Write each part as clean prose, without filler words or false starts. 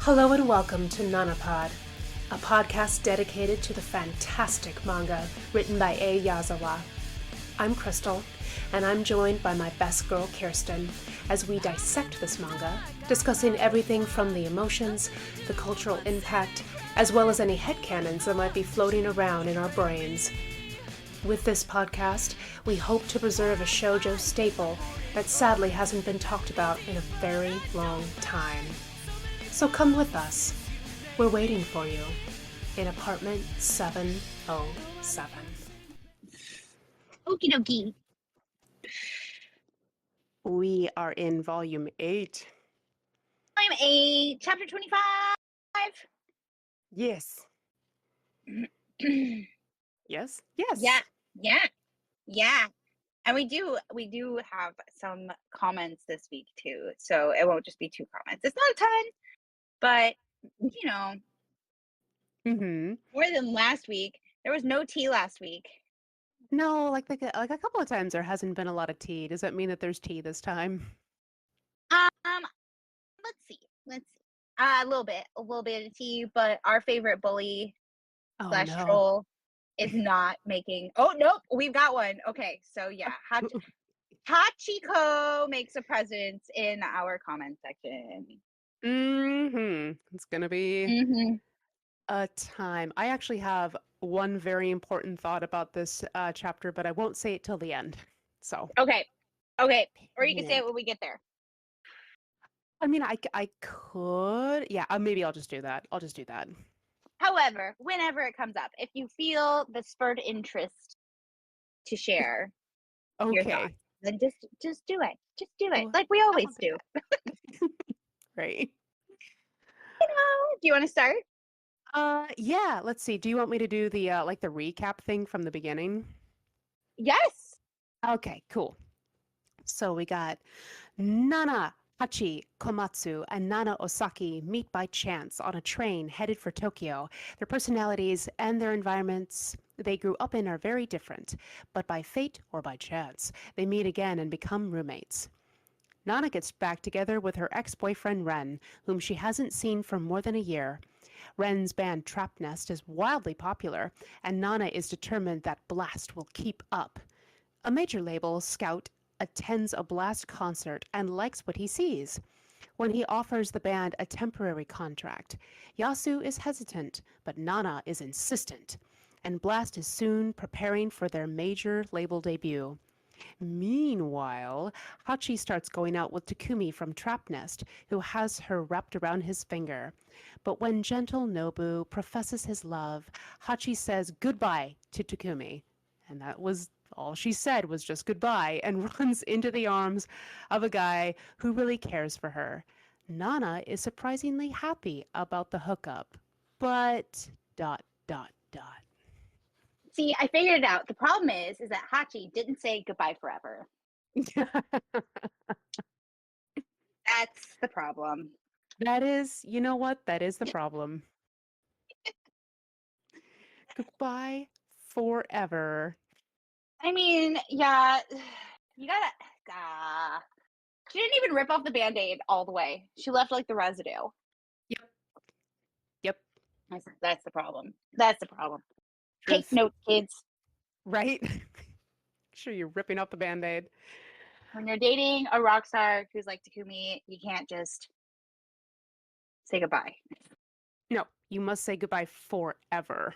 Hello and welcome to Nanapod, a podcast dedicated to the fantastic manga written by A. Yazawa. I'm Crystal, and I'm joined by my best girl Kirsten as we dissect this manga, discussing everything from the emotions, the cultural impact, as well as any headcanons that might be floating around in our brains. With this podcast, we hope to preserve a shoujo staple that sadly hasn't been talked about in a very long time. So come with us. We're waiting for you in apartment 707. Okie dokie. We are in volume 8. I'm chapter 25. Yes. Yes? Yeah. And we do have some comments this week too. So it won't just be 2 comments. It's not a ton, but more than last week. There was no tea last week. No, like a couple of times there hasn't been a lot of tea. Does that mean that there's tea this time? Let's see. A little bit of tea, but our favorite bully / troll is not making. Oh nope, we've got one. Okay, so yeah, Hachiko makes a presence in our comment section. It's gonna be a time. I actually have one very important thought about this chapter, but I won't say it till the end. So okay, or you can say it when we get there. I mean, I could. Yeah, maybe I'll just do that. However, whenever it comes up, if you feel the spurred interest to share your thoughts, then just do it. Just do it, like we always do. Right. Do you want to start? Yeah, let's see. Do you want me to do the like the recap thing from the beginning? Yes. Okay, cool. So we got Nana, Hachi, Komatsu, and Nana Osaki meet by chance on a train headed for Tokyo. Their personalities and their environments they grew up in are very different, but by fate or by chance, they meet again and become roommates. Nana gets back together with her ex-boyfriend Ren, whom she hasn't seen for more than a year. Ren's band Trap Nest is wildly popular, and Nana is determined that Blast will keep up. A major label, Scout, attends a Blast concert and likes what he sees. When he offers the band a temporary contract, Yasu is hesitant, but Nana is insistent, and Blast is soon preparing for their major label debut. Meanwhile, Hachi starts going out with Takumi from Trap Nest, who has her wrapped around his finger. But when gentle Nobu professes his love, Hachi says goodbye to Takumi. And that was all she said was just goodbye and runs into the arms of a guy who really cares for her. Nana is surprisingly happy about the hookup, but ... See, I figured it out. The problem is that Hachi didn't say goodbye forever. That's the problem. That is, you know what? That is the problem. Goodbye forever. I mean, yeah, you gotta. She didn't even rip off the Band-Aid all the way. She left like the residue. Yep. That's the problem. Truth. Take note, kids. Right? Sure, you're ripping off the Band-Aid. When you're dating a rock star who's like Takumi, you can't just say goodbye. No, you must say goodbye forever.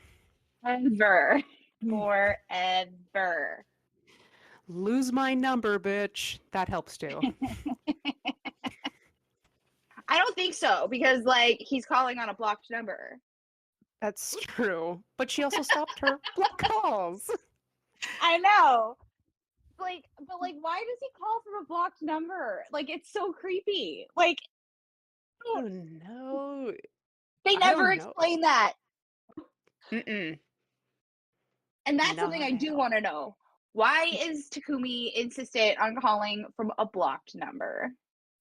Forever. Lose my number, bitch. That helps too. I don't think so, because like he's calling on a blocked number. That's true. But she also stopped her block calls. I know. But why does he call from a blocked number? Like, it's so creepy. Like, oh no. They never explain that. Mm-mm. And that's something I do want to know. Why is Takumi insistent on calling from a blocked number?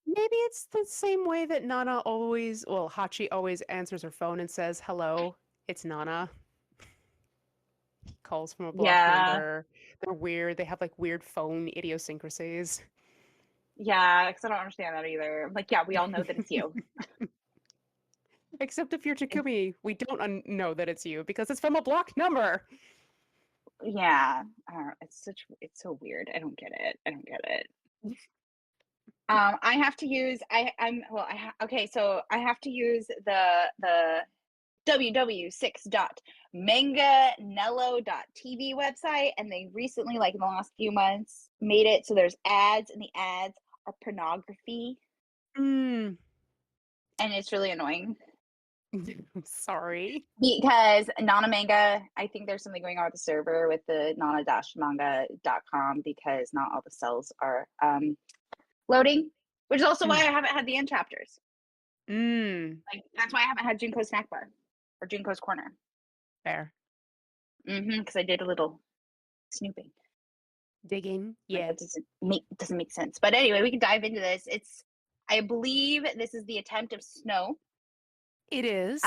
Maybe it's the same way that Hachi always answers her phone and says, hello, it's Nana. He calls from a blocked number. They're weird. They have like weird phone idiosyncrasies. Yeah, because I don't understand that either. I'm like, yeah, we all know that it's you. Except if you're Takumi, we don't know that it's you because it's from a block number. Yeah, it's so weird. I don't get it. I don't get it. I have to use okay, so I have to use the www.6.manganello.tv website, and they recently, like in the last few months, made it so there's ads, and the ads are pornography. Mm. And it's really annoying. I'm sorry. Because Nana Manga, I think there's something going on with the server with the nana-manga.com because not all the cells are loading, which is also why I haven't had the end chapters. Like, that's why I haven't had Junko's Snack Bar or Junko's Corner. Fair. Because I did a little snooping. Digging. Yeah. Like, that doesn't make sense. But anyway, we can dive into this. I believe this is the attempt of Snow. It is.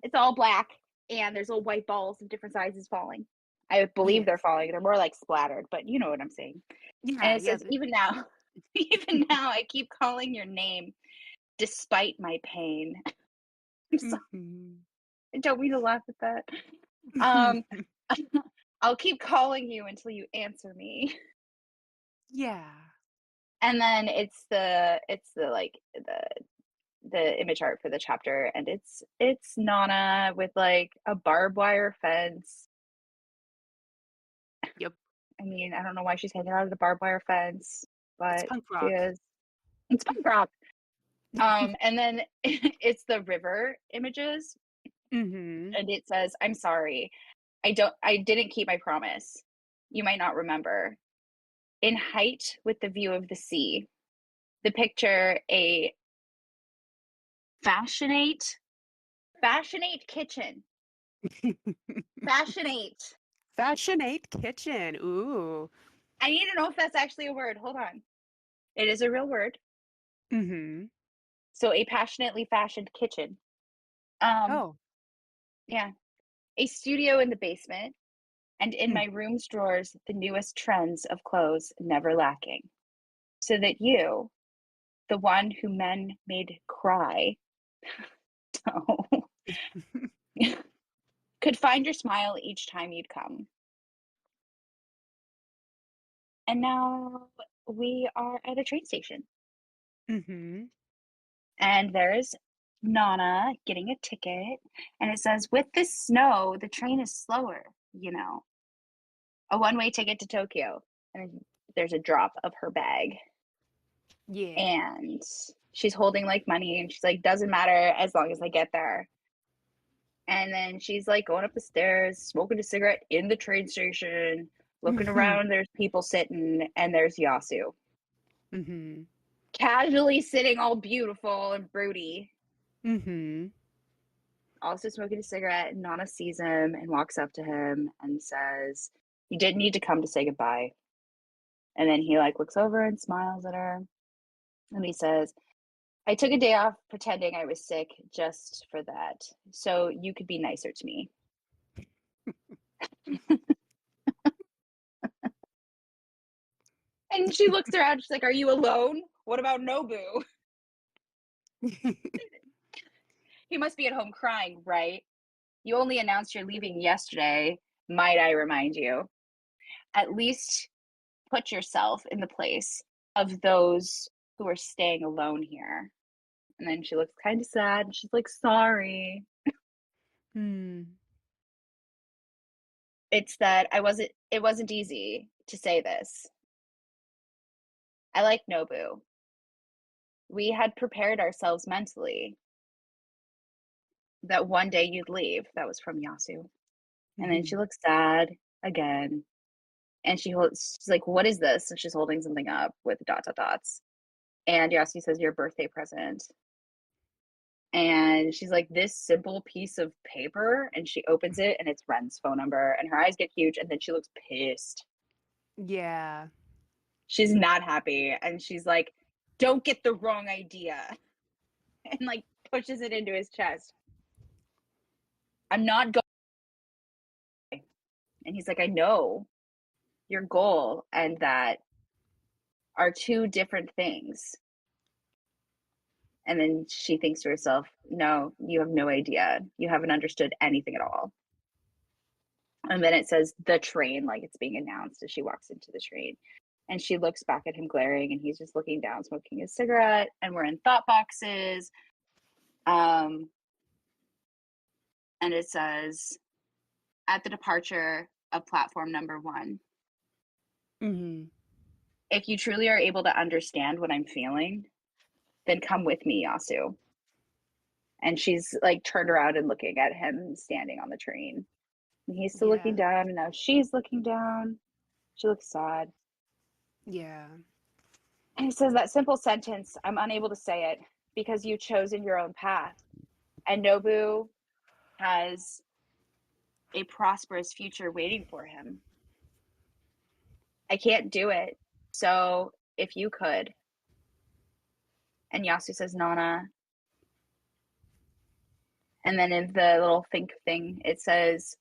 It's all black, and there's little white balls of different sizes falling. I believe they're falling. They're more like splattered, but you know what I'm saying. Yeah, and it says, even now, I keep calling your name despite my pain. I'm sorry. I don't mean to laugh at that. I'll keep calling you until you answer me. Yeah. And then it's the image art for the chapter, and it's Nana with like a barbed wire fence. Yep. I mean, I don't know why she's hanging out of the barbed wire fence, but it's punk rock. she is. It's punk rock. And then it's the river images, and it says, "I'm sorry, I didn't keep my promise. You might not remember. In height with the view of the sea, the picture a fashionate kitchen." Fashionate kitchen. Ooh. I need to know if that's actually a word. Hold on. It is a real word. So a passionately fashioned kitchen. Yeah. A studio in the basement, and in my room's drawers, the newest trends of clothes never lacking. So that you, the one who men made cry, could find your smile each time you'd come. And now we are at a train station. And there's Nana getting a ticket, and it says, "With this snow, the train is slower, you know. A one-way ticket to Tokyo." And there's a drop of her bag. Yeah. And she's holding like money, and she's like, "Doesn't matter as long as I get there." And then she's like going up the stairs, smoking a cigarette in the train station, looking around. There's people sitting, and there's Yasu. Casually sitting all beautiful and broody. Also smoking a cigarette, and Nana sees him and walks up to him and says, "You didn't need to come to say goodbye." And then he like looks over and smiles at her. And he says, "I took a day off pretending I was sick just for that. So you could be nicer to me." And she looks around, she's like, "Are you alone? What about Nobu?" "He must be at home crying, right? You only announced you're leaving yesterday, might I remind you. At least put yourself in the place of those who are staying alone here." And then she looks kind of sad, and she's like, "Sorry." It's that it wasn't easy to say this. I like Nobu. We had prepared ourselves mentally that one day you'd leave. That was from Yasu. And then she looks sad again. And she's like, "What is this?" And she's holding something up with dots. And Yasu says, "Your birthday present." And she's like, "This simple piece of paper." And she opens it, and it's Ren's phone number. And her eyes get huge. And then she looks pissed. Yeah. She's not happy. And she's like, "Don't get the wrong idea." And like pushes it into his chest. "I'm not going." And he's like, "I know your goal and that are two different things." And then she thinks to herself, no, you have no idea. You haven't understood anything at all. And then it says the train, like it's being announced as she walks into the train. And she looks back at him glaring, and he's just looking down, smoking a cigarette. And we're in thought boxes. And it says, at the departure of platform number 1, if you truly are able to understand what I'm feeling, then come with me, Yasu. And she's like turned around and looking at him standing on the train. And he's still looking down, and now she's looking down. She looks sad. Yeah. And he says that simple sentence, I'm unable to say it because you've chosen your own path. And Nobu has a prosperous future waiting for him. I can't do it. So if you could. And Yasu says, Nana. And then in the little think thing, it says,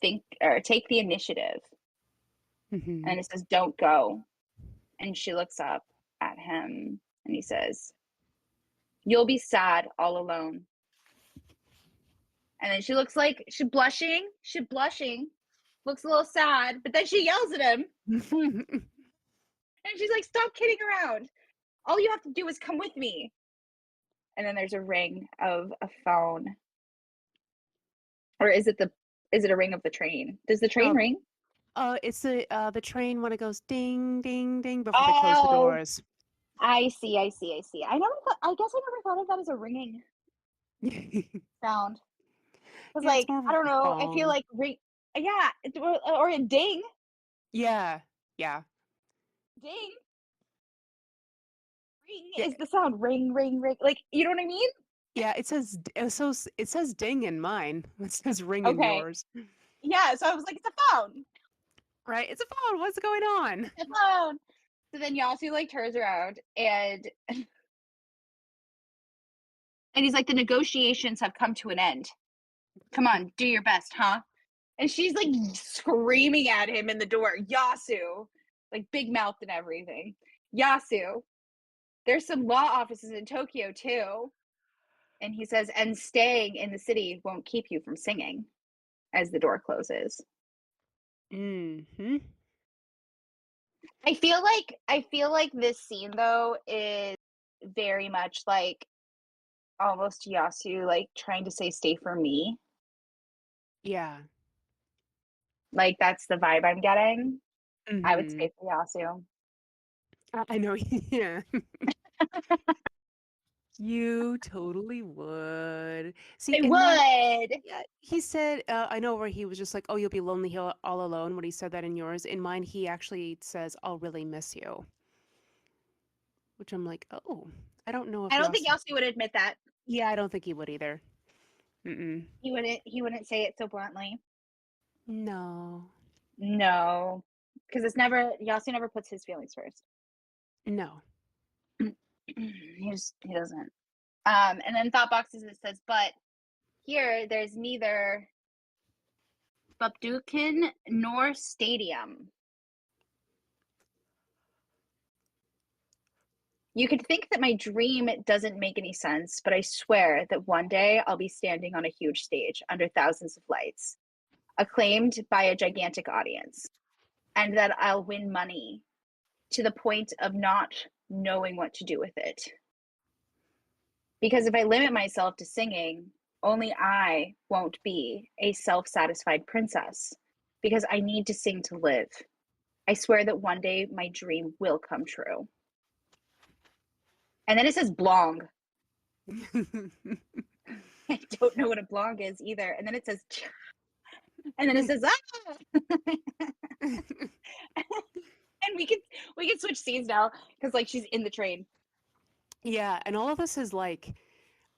think or take the initiative. And it says, don't go. And she looks up at him and he says, you'll be sad all alone. And then she looks like she's blushing, looks a little sad, but then she yells at him. And she's like, stop kidding around. All you have to do is come with me. And then there's a ring of a phone. Or is it a ring of the train? Does the train ring? It's the train when it goes ding, ding, ding before they close the doors. I see. I guess I never thought of that as a ringing sound. Because like, I don't know, I feel like ring, yeah, or a ding. Yeah. Ding. Ring is the sound. Ring, ring, ring. Like, you know what I mean? Yeah, it says ding in mine. It says ring in yours. Yeah, so I was like, it's a phone. Right, it's a phone. What's going on? It's a phone. So then Yasu like turns around and he's like, the negotiations have come to an end. Come on, do your best, huh? And she's like screaming at him in the door, Yasu, like big mouth and everything. Yasu, there's some law offices in Tokyo too. And he says, and staying in the city won't keep you from singing, as the door closes. I feel like this scene though is very much like almost Yasu like trying to say stay for me. Yeah. Like that's the vibe I'm getting. I would stay for Yasu. I know. Yeah. You totally would. See, I would. Yeah, he said, I know where he was just like, oh, you'll be lonely here all alone when he said that in yours. In mine, he actually says, I'll really miss you. Which I'm like, oh, I don't know if I don't think Yasu would admit that. Yeah, I don't think he would either. He wouldn't say it so bluntly. No. Because Yasu never puts his feelings first. No. He doesn't. And then thought boxes it says, but here there's neither Bupdukin nor stadium. You could think that my dream doesn't make any sense, but I swear that one day I'll be standing on a huge stage under thousands of lights, acclaimed by a gigantic audience, and that I'll win money to the point of not knowing what to do with it. Because if I limit myself to singing, only I won't be a self-satisfied princess, because I need to sing to live. I swear that one day my dream will come true. And then it says blong. I don't know what a blong is either. And then it says, and then it says, ah! And we can switch scenes now because like she's in the train. Yeah, and all of this is like,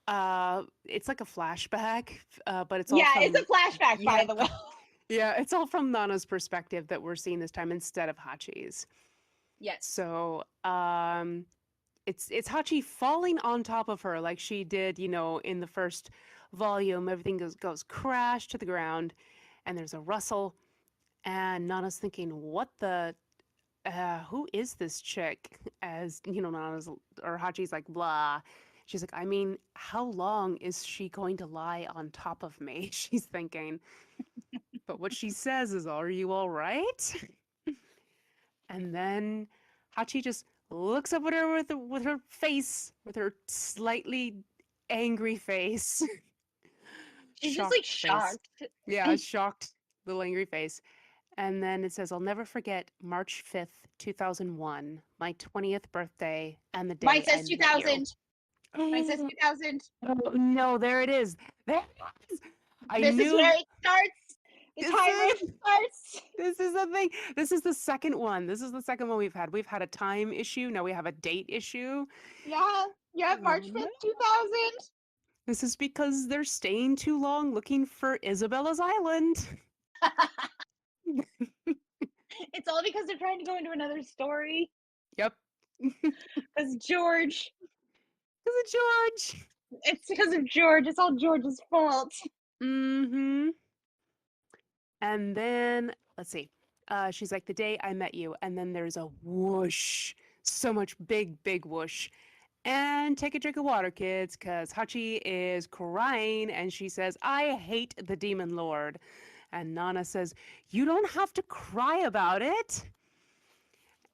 it's like a flashback, but it's all it's a flashback, by the way. Yeah, it's all from Nana's perspective that we're seeing this time instead of Hachi's. Yes. So, it's Hachi falling on top of her like she did, in the first volume. Everything goes crash to the ground, and there's a rustle, and Nana's thinking, "What the? Who is this chick?" As Nana's or Hachi's like, "Blah," She's like, I mean, how long is she going to lie on top of me? She's thinking. But what she says is, are you all right? And then Hachi just looks up at her with her face, with her slightly angry face. She's just like Shocked face. shocked. Yeah, shocked little angry face. And then it says, I'll never forget March 5th, 2001, my 20th birthday and the Mine day I says met you. 2000. Mine says 2000. Oh, no, there it is. There it is. I This is where knew it starts. The this timer is starts. this is the thing. This is the second one. This is the second one we've had. We've had a time issue. Now we have a date issue. Yeah. Yeah, Oh, March no. 5th, 2000. This is because they're staying too long looking for Isabella's Island. It's all because they're trying to go into another story. Yep. Because George. Because of George. It's because of George. It's all George's fault. Mm-hmm. And then, let's see. She's like, the day I met you. And then there's a whoosh. So much big whoosh. And take a drink of water, kids, because Hachi is crying and she says, I hate the Demon Lord. And Nana says, you don't have to cry about it.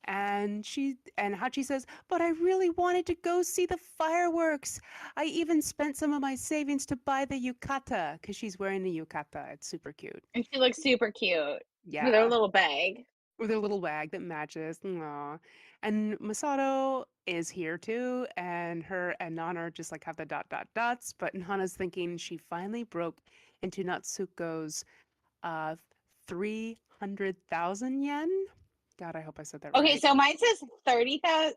And Hachi says, but I really wanted to go see the fireworks. I even spent some of my savings to buy the yukata because she's wearing the yukata. It's super cute. And she looks super cute. Yeah. With her little bag. With her little bag that matches. Aww. And Masato is here too, and her and Nana just like have the dots, but Nana's thinking she finally broke into Natsuko's 300,000 yen. God, I hope I said that Okay, right. so mine says 30,000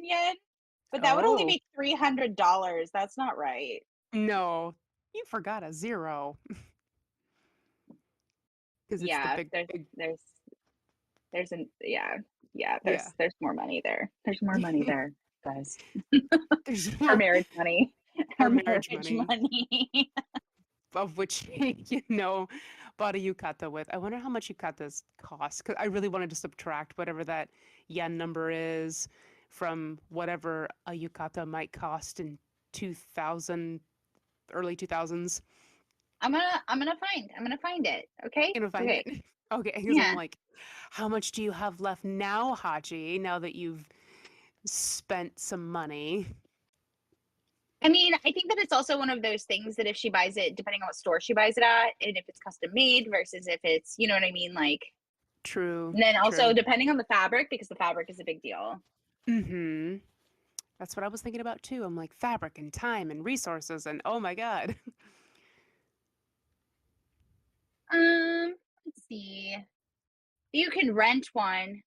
yen, but that would only Oh, be $300. That's not right. no. You forgot a zero. Because it's the Yeah, big, there's an yeah, yeah. there's more money there. There's more money there, guys. There's Her more marriage money. her Her marriage marriage money, money. of which, bought a yukata with. I wonder how much yukatas cost, because I really wanted to subtract whatever that yen number is from whatever a yukata might cost in 2000, early 2000s. I'm gonna find it. Okay? You know, find Okay. it. Okay, because I'm Yeah. like, how much do you have left now, Hachi, now that you've spent some money? I mean, I think that it's also one of those things that if she buys it, depending on what store she buys it at, and if it's custom made versus if it's, you know what I mean? Like, True, and then also true. depending on the fabric, because the fabric is a big deal. Mm-hmm. That's what I was thinking about too. I'm like, fabric and time and resources and oh my God. Let's see. You can rent one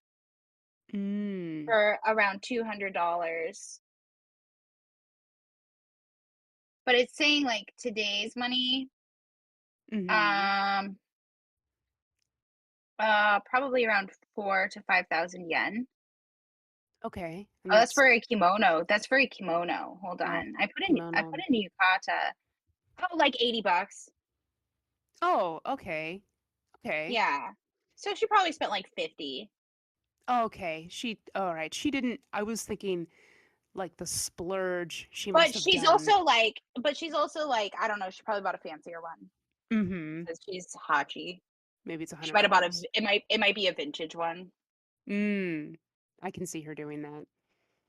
Mm. for around $200. But it's saying like today's money, Mm-hmm. um, probably around 4 to 5,000 yen. Okay. And Oh, that's that's for a kimono. That's for a kimono. Hold oh on. I kimono. put in yukata. Oh, like $80. Oh, okay. Okay. Yeah. So she probably spent like 50. Okay. She all right. She didn't I was thinking like the splurge she must But have she's done. also like, I don't know, she probably bought a fancier one Mm-hmm. because she's Hachi. Maybe it's She might have bought a $100. it might be a vintage one. Mm. I can see her doing that.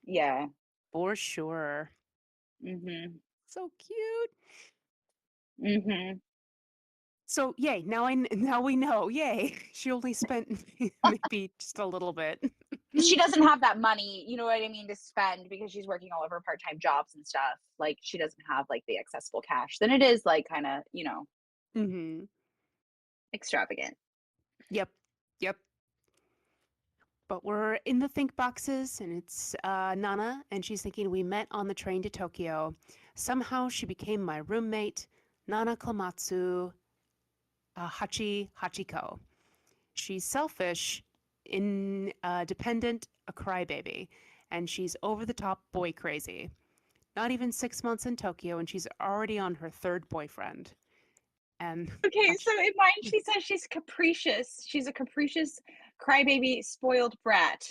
Yeah. For sure. Mhm. So cute. Mhm. So yay, now we know. Yay. She only spent maybe just a little bit. She doesn't have that money, you know what I mean, to spend because she's working all of her part-time jobs and stuff. Like she doesn't have like the accessible cash. Then it is like kind of, Mm-hmm. extravagant. Yep. Yep. But we're in the think boxes, and it's Nana, and she's thinking we met on the train to Tokyo. Somehow she became my roommate, Nana Komatsu Hachiko. She's selfish, independent, a crybaby, and she's over the top boy crazy. Not even 6 months in Tokyo, and she's already on her third boyfriend. And Okay, so Hachi, in mine she says she's capricious. She's a capricious crybaby spoiled brat.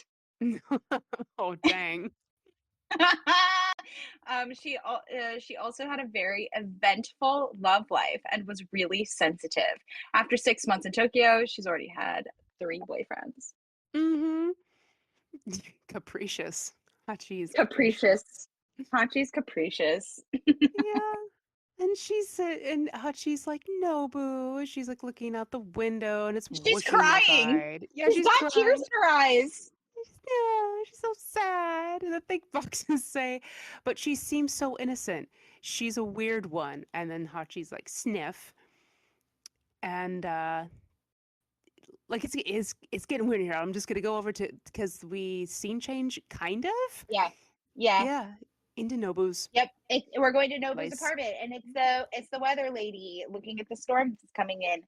oh dang. She also had a very eventful love life and was really sensitive. After 6 months in Tokyo, she's already had 3 boyfriends. Mm-hmm. Capricious. Hachi's capricious. Capricious. Hachi's capricious. Yeah. And she said, and Hachi's like, Nobu. She's like looking out the window and it's She's whooshing crying. outside. Yeah, She's she's got tears crying. in her eyes. Yeah, she's so sad. And the thing boxes say, but she seems so innocent. She's a weird one. And then Hachi's like, sniff. And like it's getting weird here. I'm just gonna go over to because we scene change kind of. Yeah. Yeah. Yeah, into Nobu's Yep. We're going to Nobu's place. apartment, and it's the weather lady looking at the storms that's coming in.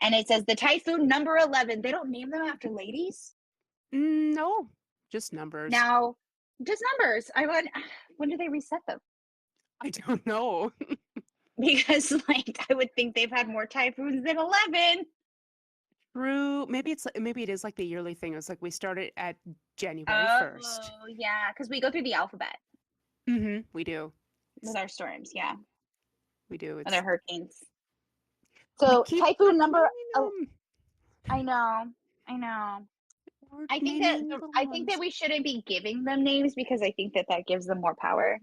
And it says the typhoon number 11. They don't name them after ladies. No, just numbers. Now, just numbers. When do they reset them? I don't know. Because like I would think they've had more typhoons than 11. True. Maybe it is like the yearly thing. It's like we started at January 1st. Oh, yeah, because we go through the alphabet Mm-hmm. We do. with our storms, yeah, We do. with our hurricanes. We So keep typhoon number, naming I know, I know. We're I think that naming little I think that ones. we shouldn't be giving them names because I think that gives them more power.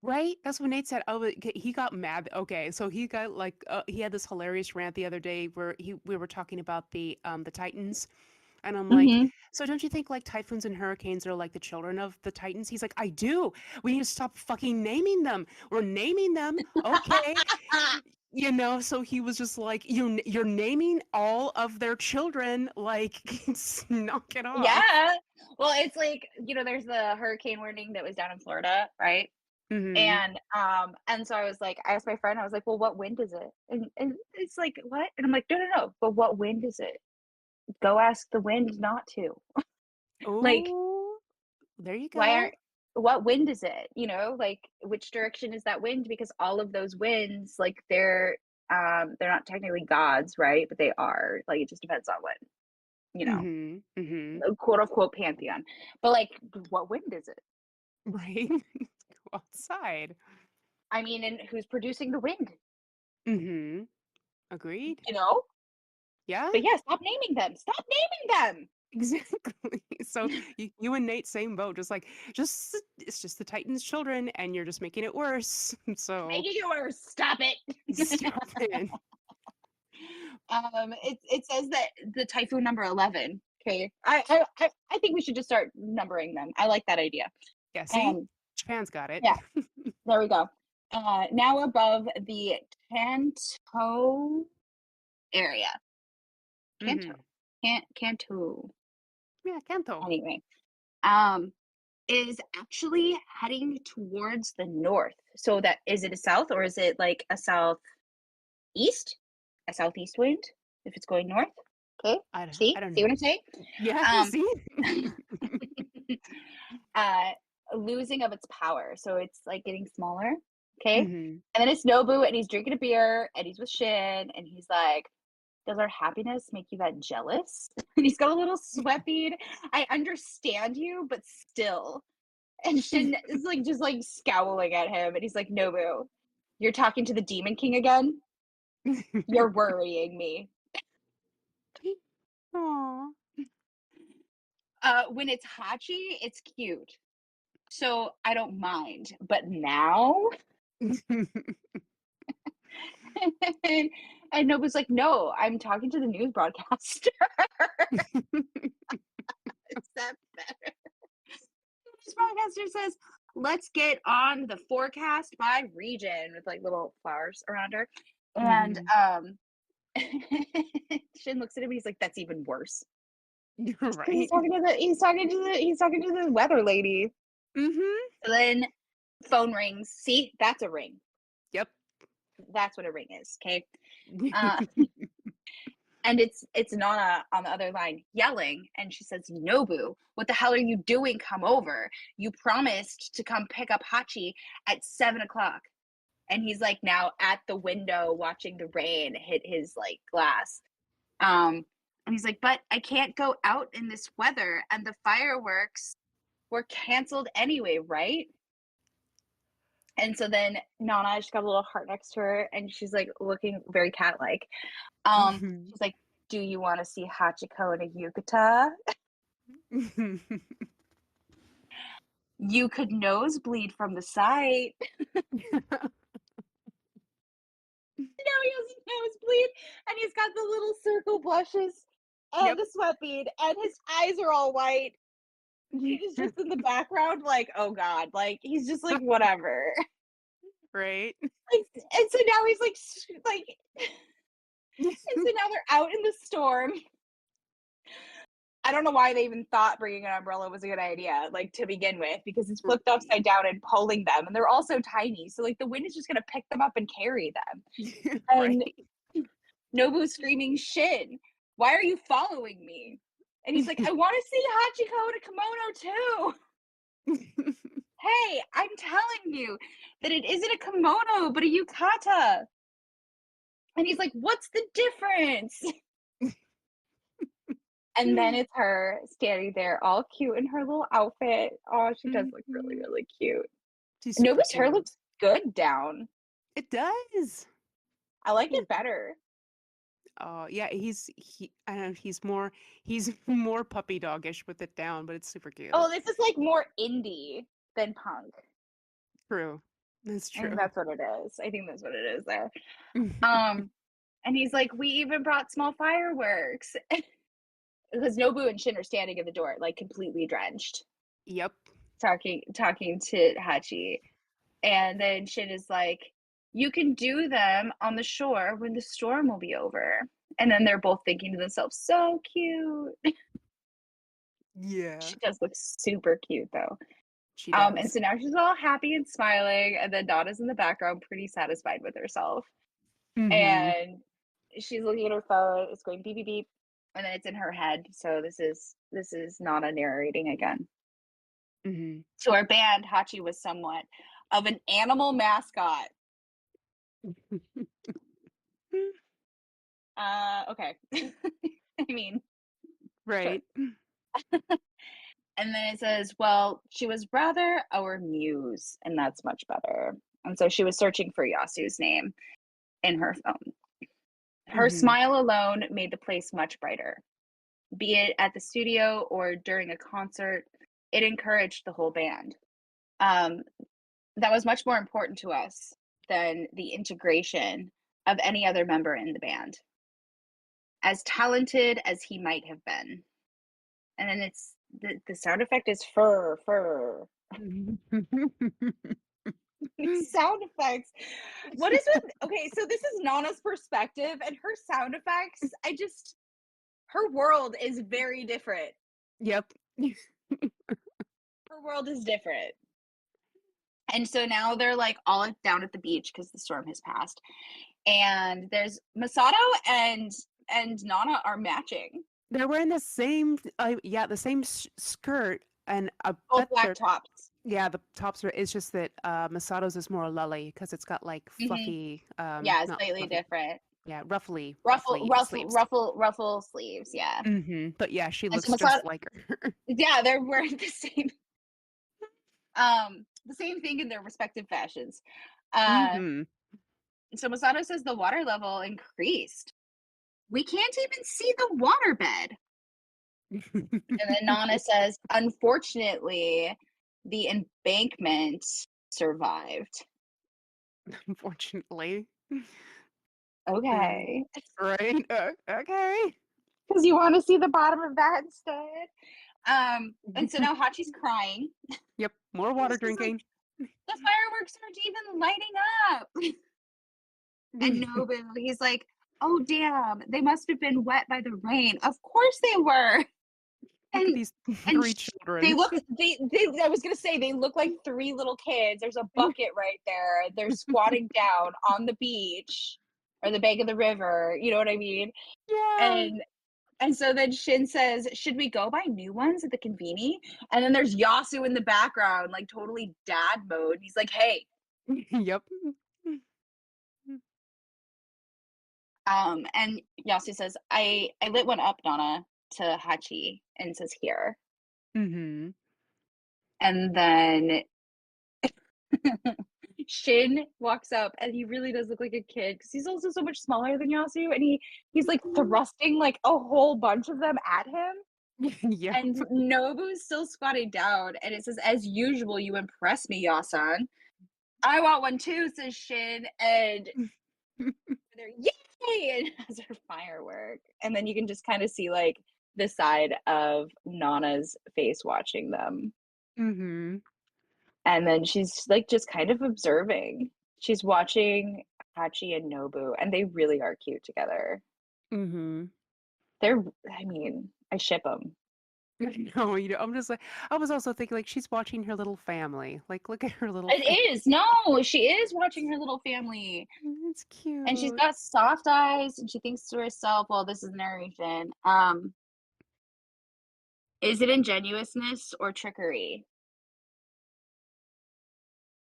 Right? That's what Nate said. Oh, he got mad. Okay, so he got like he had this hilarious rant the other day where we were talking about the Titans, and I'm like, Mm-hmm. so don't you think like typhoons and hurricanes are like the children of the Titans? He's like, I do. We need to stop fucking naming them. We're naming them. Okay. So he was just like, you're naming all of their children, like knock it off. Yeah. Well, it's like, there's the hurricane warning that was down in Florida, right? Mm-hmm. And so I asked my friend, I was like, well, what wind is it? And it's like, what? And I'm like, no, but what wind is it? Go ask the wind not to. Like, Oh, there you why go. aren't what wind is it? Like which direction is that wind? Because all of those winds, like they're not technically gods, right? But they are. Like it just depends on what, you know, Mm-hmm. Mm-hmm. quote unquote pantheon. But like what wind is it? Right. Go outside. I mean, and who's producing the wind? Mm-hmm. Agreed. You know? Yeah, But yeah, stop naming them. Stop naming them. exactly. So you and Nate, same boat. Just it's just the Titans' children, and you're just making it worse. So Making it worse. Stop it. stop it. It says that the typhoon number 11. Okay. I think we should just start numbering them. I like that idea. Yeah, see? Japan's got it. Yeah, there we go. Now above the Kanto area. Kanto. Kanto. Yeah, Kanto. Anyway, is actually heading towards the north. So is it a south or is it like a southeast? A southeast wind if it's going north? Okay. See I don't what know. I'm saying? Yeah, see? Losing of its power. So it's like getting smaller. Okay. Mm-hmm. And then it's Nobu and he's drinking a beer and he's with Shin and he's like, does our happiness make you that jealous? And he's got a little sweat bead. I understand you, but still. And Shin is like just like scowling at him and he's like, Nobu, you're talking to the Demon King again? You're worrying me. Aww. When it's Hachi, it's cute. So I don't mind. But now and Nobu's like, no, I'm talking to the news broadcaster. Is that better? The news broadcaster says, let's get on the forecast by region with like little flowers around her. And Shin looks at him and he's like, that's even worse. Right. He's talking to the weather lady. Mm-hmm. And then phone rings. See, that's a ring. Yep. That's what a ring is. Okay. And it's Nana on the other line yelling, and she says, Nobu, what the hell are you doing? Come over. You promised to come pick up Hachi at 7 o'clock. And he's like now at the window watching the rain hit his like glass. And he's like, but I can't go out in this weather, and the fireworks were canceled anyway, right? And so then Nana, she's got a little heart next to her, and she's like looking very cat-like. Mhm. She's like, "Do you want to see Hachiko in a yukata? You could nosebleed from the sight." Now he has a nosebleed, and he's got the little circle blushes and Yep. the sweat bead, and his eyes are all white. He's just in the background, like, oh god, like he's just like whatever. Right? And so now he's like, and so now they're out in the storm. I don't know why they even thought bringing an umbrella was a good idea, like to begin with, because it's flipped upside down and pulling them, and they're all so tiny. So like the wind is just gonna pick them up and carry them. And Right. Nobu's screaming, "Shin, why are you following me?" And he's like, "I want to see Hachiko in a kimono too." Hey, I'm telling you that it isn't a kimono, but a yukata. And he's like, "What's the difference?" And then it's her standing there all cute in her little outfit. Oh, she does look really, Mhm. really cute. She's super Nobu's hair cute. looks good down. It does. I like Yeah. it better. Oh, yeah, I don't know, he's more puppy doggish with it down, but it's super cute. Oh, this is like more indie than punk. True. That's I think true. that's what it is. I think that's what it is there. Um, and he's like, "We even brought small fireworks." Because Nobu and Shin are standing at the door, like completely drenched, Yep. talking to Hachi. And then Shin is like, "You can do them on the shore when the storm will be over." And then they're both thinking to themselves, "So cute." Yeah. She does look super cute though. She And does. so now she's all happy and smiling, and then Donna's in the background, pretty satisfied with herself. Mhm. And she's looking at her phone, it's going beep beep beep, and then it's in her head. So this is Nana narrating again. Mhm. So our band, Hachi, was somewhat of an animal mascot. Okay. I mean, sure. Right. And then it says, well, she was rather our muse, and that's much better. And so she was searching for Yasu's name in her phone. Her Mhm. smile alone made the place much brighter. Be it at the studio or during a concert, it encouraged the whole band. Um, that was much more important to us than the integration of any other member in the band, as talented as he might have been. And then it's the sound effect is fur, fur. Sound effects. What is with okay, so this is Nana's perspective and her sound effects. Her world is very different. Yep. Her world is different. And so now they're like all down at the beach because the storm has passed. And there's Masato and Nana are matching. They're wearing the same yeah, the same skirt, and I Both bet black they're tops. yeah, the tops are it's just that, Masato's is more lully because 'cause it's got, like, Hmm. fluffy, Yeah, not slightly fluffy, different. yeah, ruffly sleeves. Ruffle sleeves, yeah. But yeah, she And so looks Masato, just like her. yeah, they're wearing the same thing in their respective fashions. Uh, Mhm. so Masato says the water level increased. We can't even see the waterbed. And then Nana says, unfortunately, the embankment survived. Unfortunately. Okay. Right? Okay. Because you want to see the bottom of that instead. And so now Hachi's crying. Yep, more water She's like, drinking. the fireworks aren't even lighting up. And Nobu, he's like, oh damn, they must have been wet by the rain. Of course they were. Look at And these and 3 they children. look they I was gonna say they look like three little kids. There's a bucket right there. They're squatting down on the beach or the bank of the river. You know what I mean? Yeah. And so then Shin says, should we go buy new ones at the conveni? And then there's Yasu in the background, like totally dad mode. He's like, hey. Yep. And Yasu says, I lit one up, Nana, to Hachi, and says here. Mhm. And then Shin walks up and he really does look like a kid because he's also so much smaller than Yasu, and he's like thrusting like a whole bunch of them at him. Yeah. And Nobu's still squatting down, and it says, "As usual, you impress me, Yasan." I want one too, says Shin, and they're yay, and has her firework, and then you can just kind of see like the side of Nana's face watching them, Mm-hmm. and then she's like just kind of observing. She's watching Hachi and Nobu, and they really are cute together. Mm-hmm. They're, I mean, I ship them. No, I'm just like, I was also thinking like she's watching her little family. Like, look at her little family. It is. No, she is watching her little family. It's And she's cute. got soft eyes and she thinks to herself, well, this is narration. Is it ingenuousness or trickery?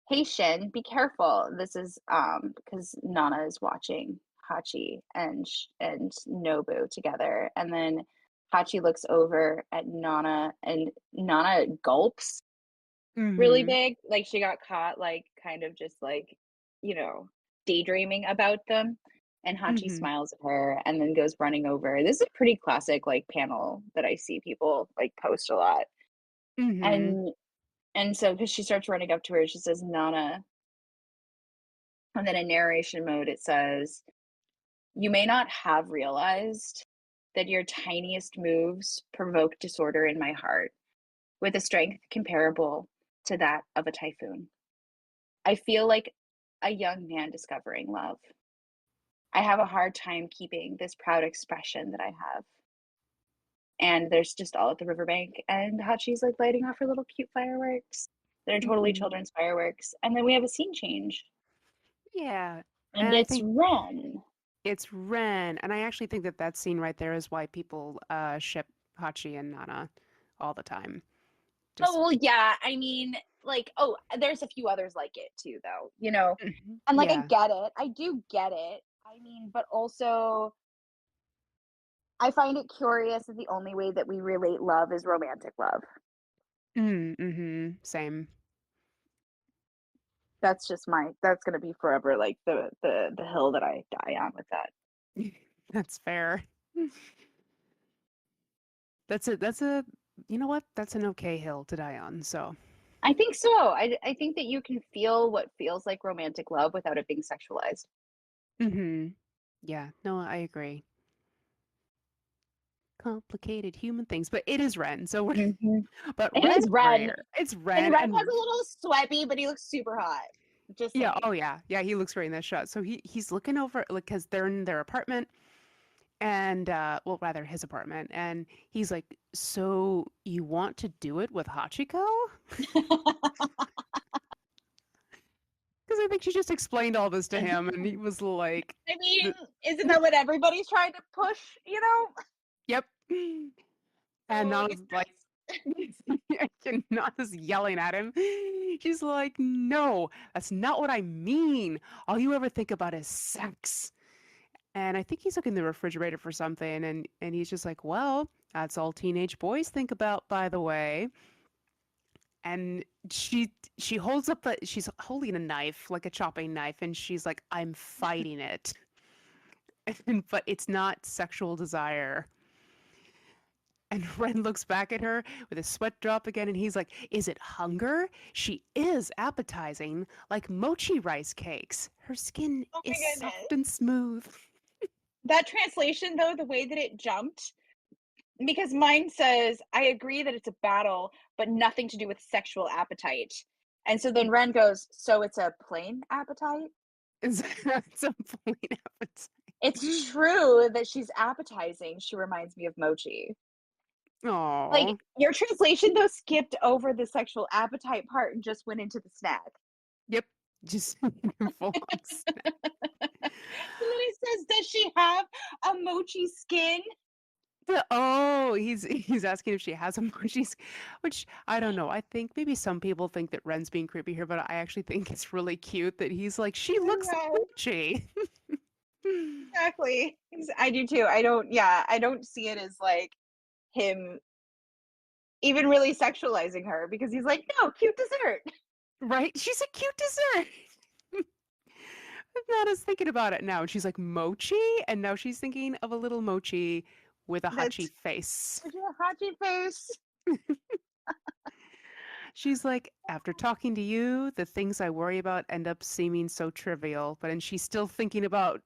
Hey Shin, be careful. This is because Nana is watching Hachi and Nobu together. And then Hachi looks over at Nana and Nana gulps really Mm-hmm. big. Like she got caught like kind of just like, you know, daydreaming about them. And Hachi Mm-hmm. smiles at her and then goes running over. This is a pretty classic like panel that I see people like post a lot. Mm-hmm. And so because she starts running up to her, she says, Nana. And then in narration mode it says, you may not have realized that your tiniest moves provoke disorder in my heart with a strength comparable to that of a typhoon. I feel like a young man discovering love. I have a hard time keeping this proud expression that I have. And there's just all at the riverbank, and Hachi's like lighting off her little cute fireworks. They're totally Mm-hmm. children's fireworks. And then we have a scene change, Yeah. and And I it's think Ren. it's Ren, and I actually think that that scene right there is why people ship Hachi and Nana all the time. Just Oh, well, yeah. I mean, like, oh, there's a few others like it too, though, you know? Mhm. And like, I Yeah. get it. I do get it. I mean, but also, I find it curious that the only way that we relate love is romantic love. Mm-hmm. Same. That's just that's gonna be forever like the hill that I die on with that. That's fair. That's a you know what? That's an okay hill to die on. So, I think so. I think that you can feel what feels like romantic love without it being sexualized. mm-hmm. Yeah, no, I agree. Complicated human things, but it is Ren. So we're Mm-hmm. but It Ren is is Ren, rare. It's and Ren Ren has and a little sweaty, but he looks super hot. Just yeah, saying. oh yeah. Yeah, he looks great in that shot. So he's looking over like cuz they're in their apartment and well rather his apartment and he's like, "So you want to do it with Hachiko?" Cuz I think she just explained all this to him and he was like, I mean, "The- isn't that what everybody's trying to push? You know? "Yep." And Oh, Nana's it's like nice. Nana's yelling at him. She's like, "No, that's not what I mean. All you ever think about is sex." And I think he's looking in the refrigerator for something, and he's just like, "Well, that's all teenage boys think about, by the way." And she holds up she's holding a knife, like a chopping knife, and she's like, "I'm fighting it." But it's not sexual desire. And Ren looks back at her with a sweat drop again, and he's like, "Is it hunger? She is appetizing, like mochi rice cakes. Her skin Oh my is goodness. soft and smooth." That translation, though, the way that it jumped, because mine says, I agree that it's a battle, but nothing to do with sexual appetite. And so then Ren goes, so it's a plain appetite? It's a plain appetite. It's true that she's appetizing. She reminds me of Mochi. Like, Oh, your translation, though, skipped over the sexual appetite part and just went into the snack. yep. Just full on And then he says, does she have a Mochi skin? oh, he's asking if she has emojis, which I don't know. I think maybe some people think that Ren's being creepy here, but I actually think it's really cute that he's like, she looks like No, Mochi. exactly. I do too. I don't see it as like him even really sexualizing her because he's like, no, cute dessert. Right? She's a cute dessert. Nana's thinking about it now. And she's like, Mochi? And now she's thinking of a little Mochi with a Hachi That's face. such a Hachi face. She's like, after talking to you, the things I worry about end up seeming so trivial. And she's still thinking about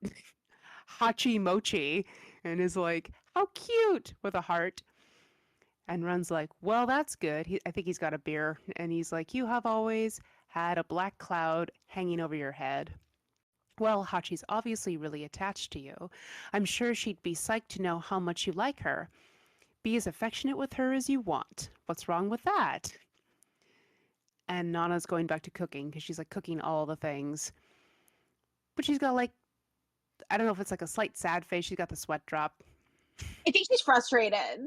Hachi Mochi and is like, how cute with a heart. And Run's like, well, that's good. I think he's got a beer. And he's like, you have always had a black cloud hanging over your head. Well, Hachi's obviously really attached to you. I'm sure she'd be psyched to know how much you like her. Be as affectionate with her as you want. What's wrong with that? And Nana's going back to cooking because she's like cooking all the things. But she's got like, I don't know if it's like a slight sad face. She's got the sweat drop. I think she's frustrated.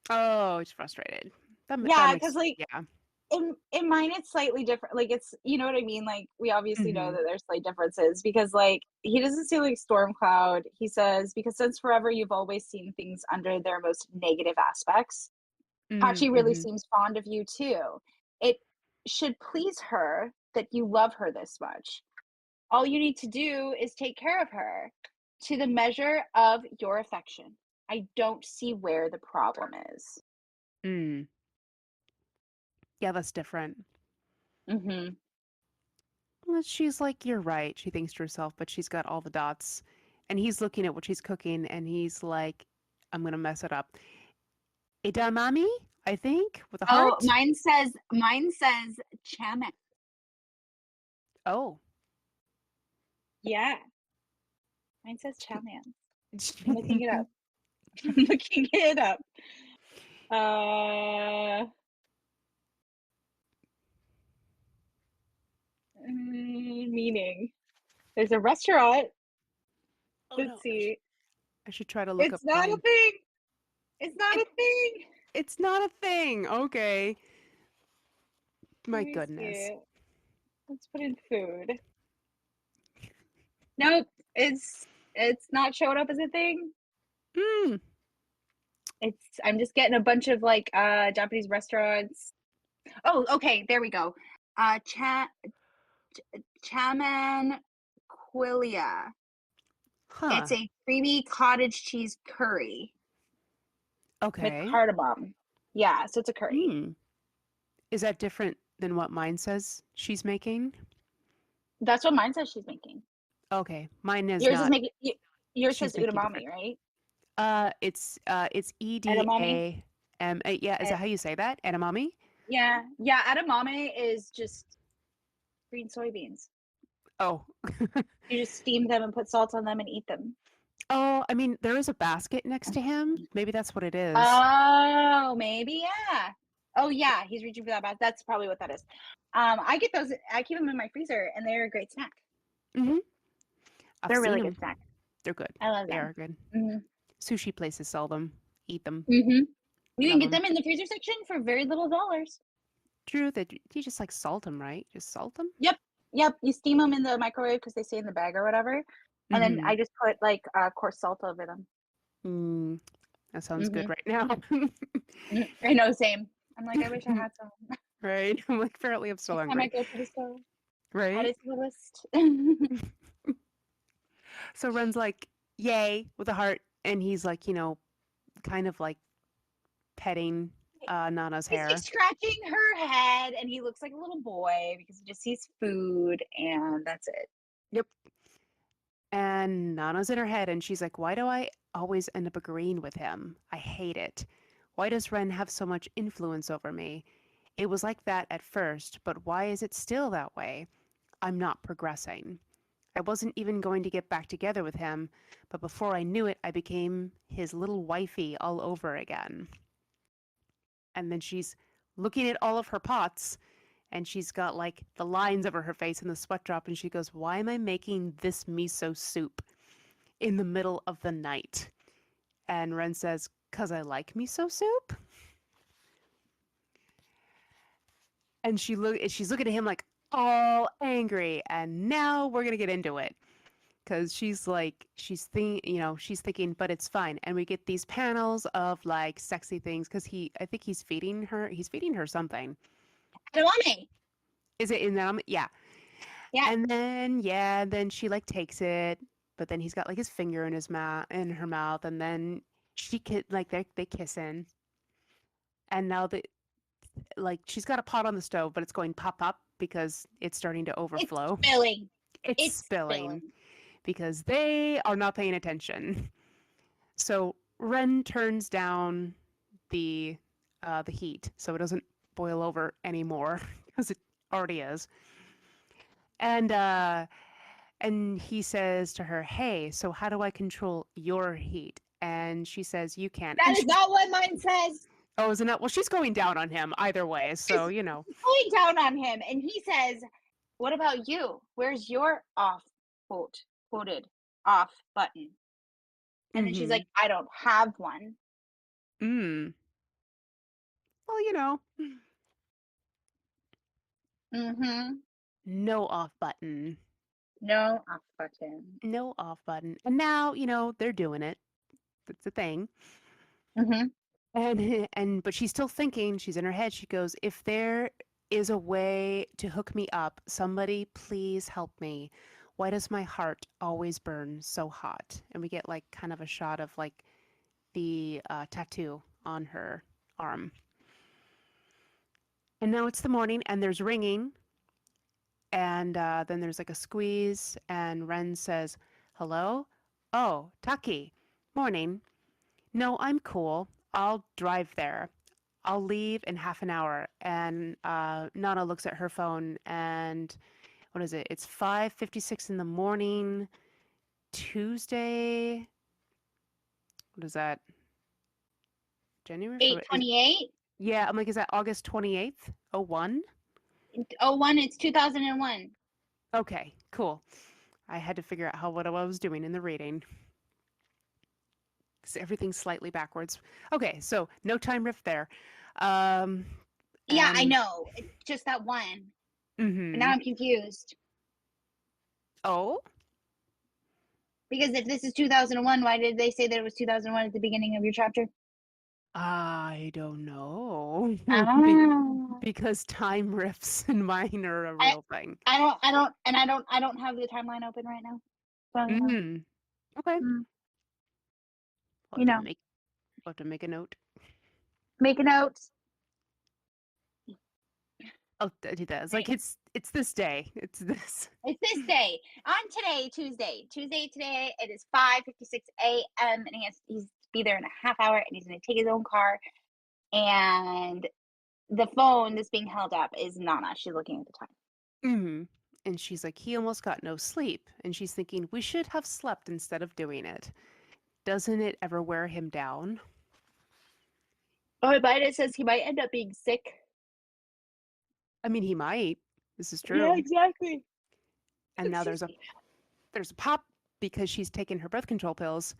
Oh, she's frustrated. Yeah, because yeah. in mine it's slightly different. Like it's, you know what I mean? Like we obviously know Mm-hmm. that there's slight differences because like he doesn't say like storm cloud. He says because since forever you've always seen things under their most negative aspects. Hachi really Mm-hmm. seems fond of you too. It should please her that you love her this much. All you need to do is take care of her to the measure of your affection. I don't see where the problem is. Mm. Yeah, that's different. Mm-hmm. Well, she's like, you're right, she thinks to herself, but she's got all the dots. And he's looking at what she's cooking and he's like, I'm going to mess it up. Edamame, I think, with a Oh, heart. mine says chamet. Oh. Yeah, mine says chaman. I'm looking it up. I'm looking it up. Meaning. There's a restaurant. Oh no, Let's see. I should try to look up It's not a mine. thing. It's not It, a thing. it's not a thing. Okay. Let My me goodness. see. Let's put in food. Nope, it's not showing up as a thing. Hmm. I'm just getting a bunch of like Japanese restaurants. Oh, okay, there we go. Chaman Quilia. Huh. It's a creamy cottage cheese curry with Okay. cardamom. Yeah, so it's a curry. Hmm. Is that different than what mine says she's making? That's what mine says she's making. Okay. Mine is Yours is not. making. Yours says She's making udamami, different. right? It's Edamame. EDAM. Yeah, is that Eh, how you say that? Edamame? Yeah, yeah. Edamame is just green soybeans. Oh. You just steam them and put salt on them and eat them. Oh, I mean, there is a basket next to him. Maybe that's what it is. Oh, maybe, yeah. Oh, yeah, he's reaching for that basket. That's probably what that is. I get those. I keep them in my freezer, and they're a great snack. Mm-hmm. I've They're a seen really good them. snack. They're good. I love They them. are good. Hmm. Sushi places sell them. Eat them. Hmm. You can Love get them. them in the freezer section for very little dollars. True that you just like salt them, right? Just salt them. Yep, yep. You steam them in the microwave because they stay in the bag or whatever, and then Mm-hmm. I just put like coarse salt over them. Mm, that sounds good Hmm. right now. I know, same. I'm like, I wish I had some. Right? I'm like, apparently I'm still Next time I hungry. go to the store, add Right? it to the list. So Ren's like, yay, with a heart. And he's like, kind of like petting Nana's He's like hair. scratching her head, and he looks like a little boy because he just sees food, and that's it. Yep. And Nana's in her head and she's like, why do I always end up agreeing with him? I hate it. Why does Ren have so much influence over me? It was like that at first, but why is it still that way? I'm not progressing. I wasn't even going to get back together with him, but before I knew it, I became his little wifey all over again. And then she's looking at all of her pots and she's got like the lines over her face and the sweat drop and she goes, why am I making this miso soup in the middle of the night? And Ren says, cause I like miso soup. And she's looking at him like all angry. And now we're gonna get into it. Cause she's thinking, but it's fine. And we get these panels of like sexy things. Cause I think he's feeding her something. Edamame. Is it in them? Yeah. Yeah. And then she like takes it, but then he's got like his finger in his mouth, in her mouth, and then like they kissing, and now like she's got a pot on the stove, but it's going pop pop because it's starting to It's overflow. spilling. It's It's spilling spilling. because they are not paying attention. So Ren turns down the the heat so it doesn't boil over anymore because it already is. And he says to her, "Hey, so how do I control your heat?" And she says, "You can." That And is she's not what mine says. oh, isn't that well? She's going down on him either way, so It's you know. going down on him, and he says, "What about you? Where's your off quoted off button?" And then she's Mm-hmm. like, "I don't have one." Mm. Well, you know, Mm-hmm. no off button. No off button. No off button. And now, you know, they're doing it. That's the thing. Mm-hmm. And but she's still thinking, she's in her head. She goes, "If there is a way to hook me up, somebody please help me. Why does my heart always burn so hot?" And we get like kind of a shot of like the tattoo on her arm. And now it's the morning and there's ringing and then there's like a squeeze and Ren says, "Hello? Oh, Taki. Morning. No, I'm cool. I'll drive there. I'll leave in half an hour." And Nana looks at her phone and what is it? It's 5:56 in the morning, Tuesday. What is that? January? February? 8/28. Yeah, I'm like, is that August 28th? 01? Oh, one. It's 2001. Okay, cool. I had to figure out what I was doing in the reading. 'Cause everything's slightly backwards. Okay, so no time rift there. Um, Yeah, I and know. It's just that one. But now mm-hmm. I'm confused Oh, because if this is 2001, why did they say that it was 2001 at the beginning of your chapter? I don't know. Ah. Because time rifts in mine are a I real thing. I don't have the timeline open right now. So Mm. Okay. mm, We'll you have to know, make a note. make a note. I'll do that. It's like Right. it's this day. It's this. It's this day. On today, Tuesday today. It is 5:56 a.m. and he's to be there in a half hour, and he's going to take his own car. And the phone that's being held up is Nana. She's looking at the time. Mm-hmm. And she's like, he almost got no sleep. And she's thinking, we should have slept instead of doing it. Doesn't it ever wear him down? Oh, but it says he might end up being sick. I mean, he might. This is Yeah, true. exactly. And now Excuse me. there's a pop because she's taken her birth control pills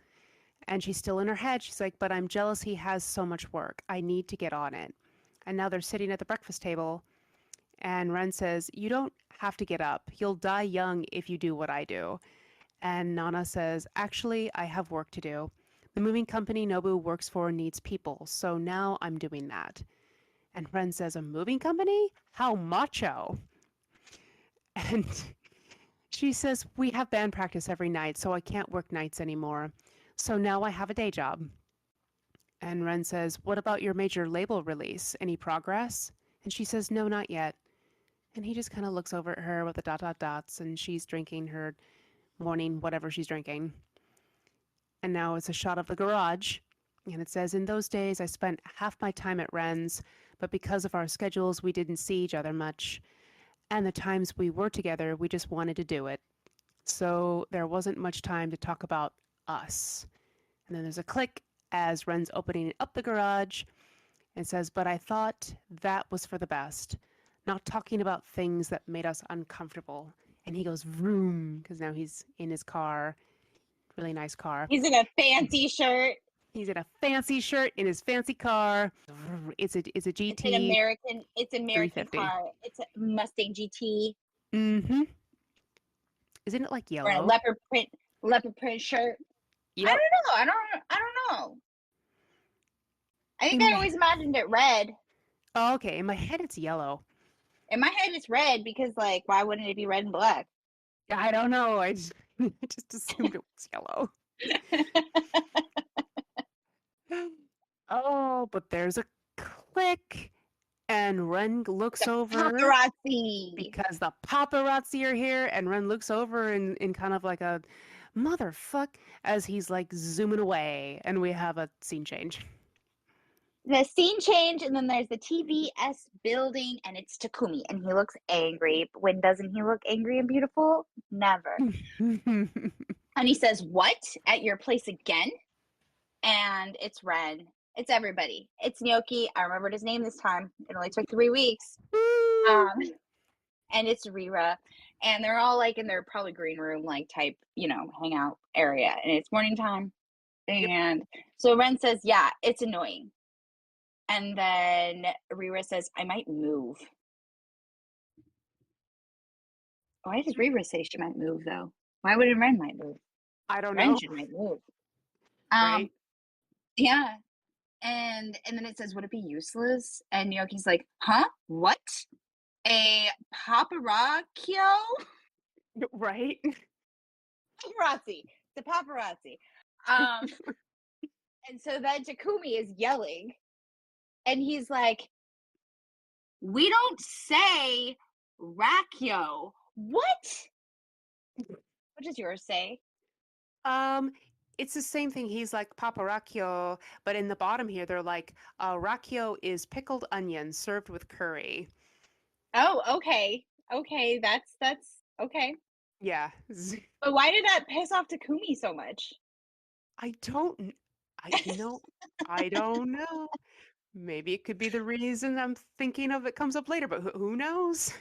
and she's still in her head. She's like, but I'm jealous he has so much work. I need to get on it. And now they're sitting at the breakfast table and Ren says, "You don't have to get up. You'll die young if you do what I do." And Nana says, "Actually, I have work to do. The moving company Nobu works for needs people, so now I'm doing that." And Ren says, "A moving company? How macho." And she says, "We have band practice every night, so I can't work nights anymore. So now I have a day job." And Ren says, "What about your major label release? Any progress?" And she says, "No, not yet." And he just kind of looks over at her with the dot dot dots, and she's drinking her morning whatever she's drinking. And now it's a shot of the garage, and it says, "In those days, I spent half my time at Ren's, but because of our schedules, we didn't see each other much. And the times we were together, we just wanted to do it. So there wasn't much time to talk about us." And then there's a click as Ren's opening up the garage. It says, "But I thought that was for the best. Not talking about things that made us uncomfortable." And he goes vroom because now he's in his car, really nice car. He's in a fancy shirt. He's in a fancy shirt in his fancy car. It's a It's an GT American. It's an American 350. car. It's a Mustang GT. Mm-hmm. Isn't it like Or a yellow? leopard print shirt. I Yep. don't know. I don't know. I think In I my always imagined it red. oh, okay. In my head, it's yellow. In my head, it's red because, like, why wouldn't it be red and black? I don't know. I just, I just assumed it was yellow. Oh, but there's a click, and Ren looks The over paparazzi. because the paparazzi are here, and Ren looks over in kind of like a motherfuck as he's like zooming away, and we have a scene change. The scene change, and then there's the TBS building, and it's Takumi, and he looks angry. But when doesn't he look angry and beautiful? Never. And he says, "What? At your place again?" And it's Ren. It's everybody. It's Gnocchi. I remembered his name this time. It only took 3 weeks. And it's Rira. And they're all like in their probably green room, like type, hangout area. And it's morning time. Yep. And so Ren says, "Yeah, it's annoying." And then Rira says, "I might move." Why did Rira say she might move, though? Why wouldn't Ren might move? I don't Ren know. should might move. Right? Yeah. And then it says, "Would it be useless?" And Yoki's like, "Huh? What? A paparazzo?" Right? Paparazzi. The paparazzi. And so then Takumi is yelling, and he's like, "We don't say Rakyo." What? What does yours say? Um, it's the same thing. He's like paparakyo, but in the bottom here, they're like, rakyo is pickled onion served with curry. Oh, okay. Okay, that's okay. Yeah. But why did that piss off Takumi so much? I don't, I don't know. Maybe it could be the reason I'm thinking of it comes up later, but who knows?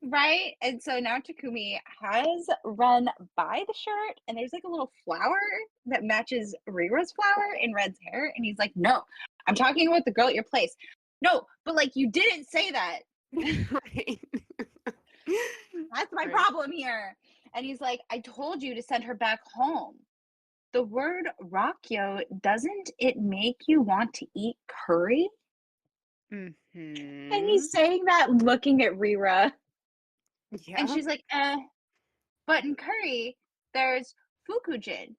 Right? And so now Takumi has Ren buy the shirt, and there's like a little flower that matches Rira's flower in Ren's hair. And he's like, "No, I'm talking about the girl at your place." "No, but like you didn't say that." Right. That's my Right. problem here. And he's like, "I told you to send her back home." The word Rakyo, doesn't it make you want to eat curry? And Mm-hmm. he's saying that looking at Rira. And Yeah. she's like, but in curry, there's fukujin,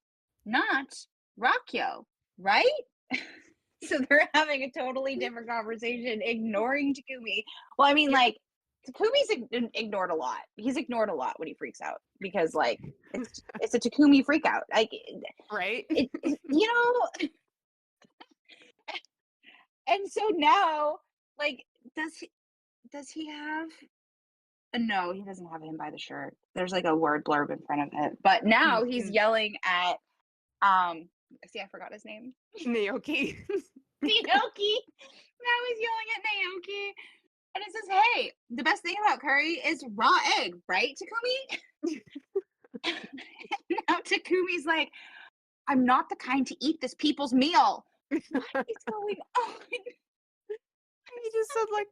not Rakyo, right?" So they're having a totally different conversation, ignoring Takumi. Well, I mean, Yep. like, Takumi's ignored a lot. He's ignored a lot when he freaks out because, like, it's a Takumi freak out. Like, Right. and so now, like, does he have? No, he doesn't have him by the shirt. There's like a word blurb in front of it. But now he's Mhm. yelling at see, I forgot his name. Naoki. Naoki. Now he's yelling at Naoki. And it says, "Hey, the best thing about curry is raw egg, right, Takumi?" Now Takumi's like, "I'm not the kind to eat this people's meal." What is going on? He just said like,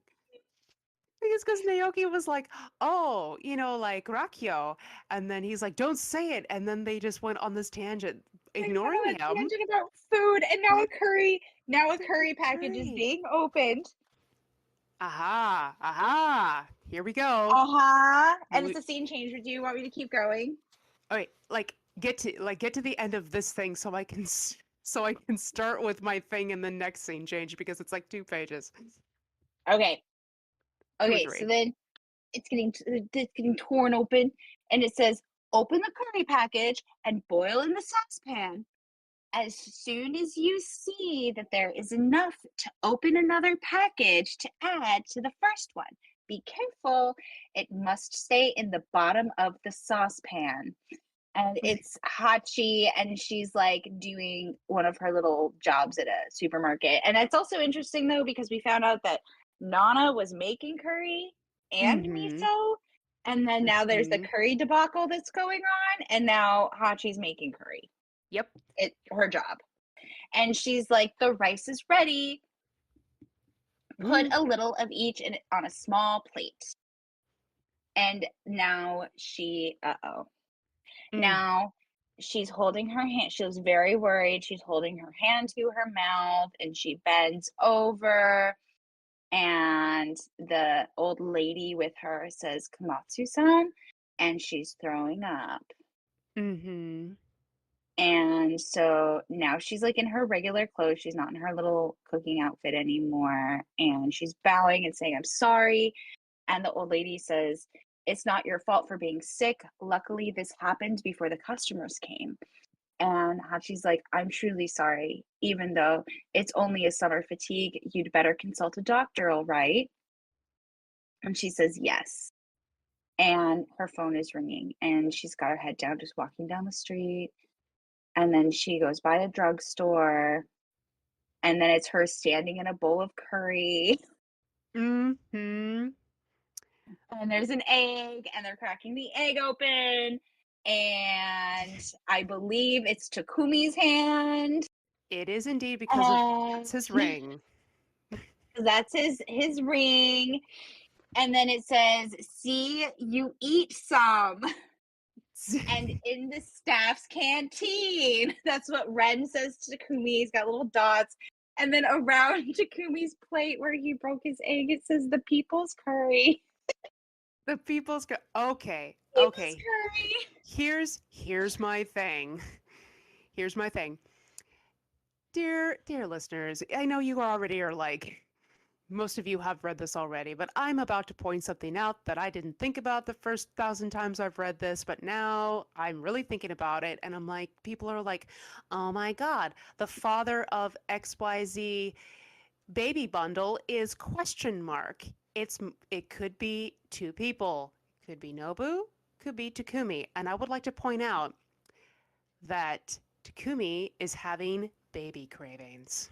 I guess because Naoki was like, oh, like Rakyo. And then he's like, don't say it. And then they just went on this tangent, They went ignoring on a him. tangent about food, and now a curry package is Right. being opened. Aha, aha. Here we go. And We, it's a scene change. Do you want me to keep going? all right, like get to the end of this thing so I can so I can start with my thing in the next scene change because it's like 2 pages. Okay. Two or Okay, so three. then it's getting torn open, and it says, "Open the curry package and boil in the saucepan. As soon as you see that there is enough to open another package to add to the first one, be careful. It must stay in the bottom of the saucepan." And it's Hachi, and she's like doing one of her little jobs at a supermarket. And it's also interesting though, because we found out that Nana was making curry and Mm-hmm. miso. And then now there's the Mm-hmm. curry debacle that's going on. And now Hachi's making curry. Yep. It's her job. And she's like, "The rice is ready. Put Mm. a little of each on a small plate." And now Mm. now she's holding her hand. She was very worried. She's holding her hand to her mouth, and she bends over, and the old lady with her says Komatsu-san, and she's throwing up. Mm-hmm. And so now she's like in her regular clothes. She's not in her little cooking outfit anymore. And she's bowing and saying, I'm sorry. And the old lady says, it's not your fault for being sick. Luckily, this happened before the customers came. And Hachi's like, I'm truly sorry. Even though it's only a summer fatigue, you'd better consult a doctor, all right? And she says, yes. And her phone is ringing, and she's got her head down, just walking down the street. And then she goes by a drugstore, and then it's her standing in a bowl of curry. Mm-hmm. And there's an egg, and they're cracking the egg open. And I believe it's Takumi's hand. It is indeed because of his ring. That's his ring. And then it says, see, you eat some. And in the staff's canteen. That's what Ren says to Takumi. He's got little dots. And then around Takumi's plate where he broke his egg, it says the people's curry. The people's okay. People's Okay. curry. Here's my thing. Here's my thing. Dear listeners, I know you already are like, most of you have read this already, but I'm about to point something out that I didn't think about the first 1,000 times I've read this, but now I'm really thinking about it, and I'm like, people are like, oh my god, the father of XYZ baby bundle is question mark. It could be two people. Could be Nobu, could be Takumi. And I would like to point out that Takumi is having baby cravings.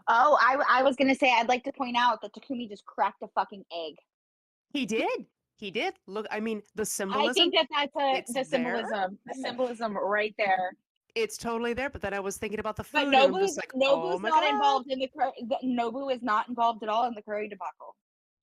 Oh, I was gonna say I'd like to point out that Takumi just cracked a fucking egg. He did. He did. Look, I mean, the symbolism. I think that's the symbolism right there. It's totally there, but then I was thinking about the food, but and I'm just like, oh my god. Involved in the Nobu is not involved at all in the curry debacle.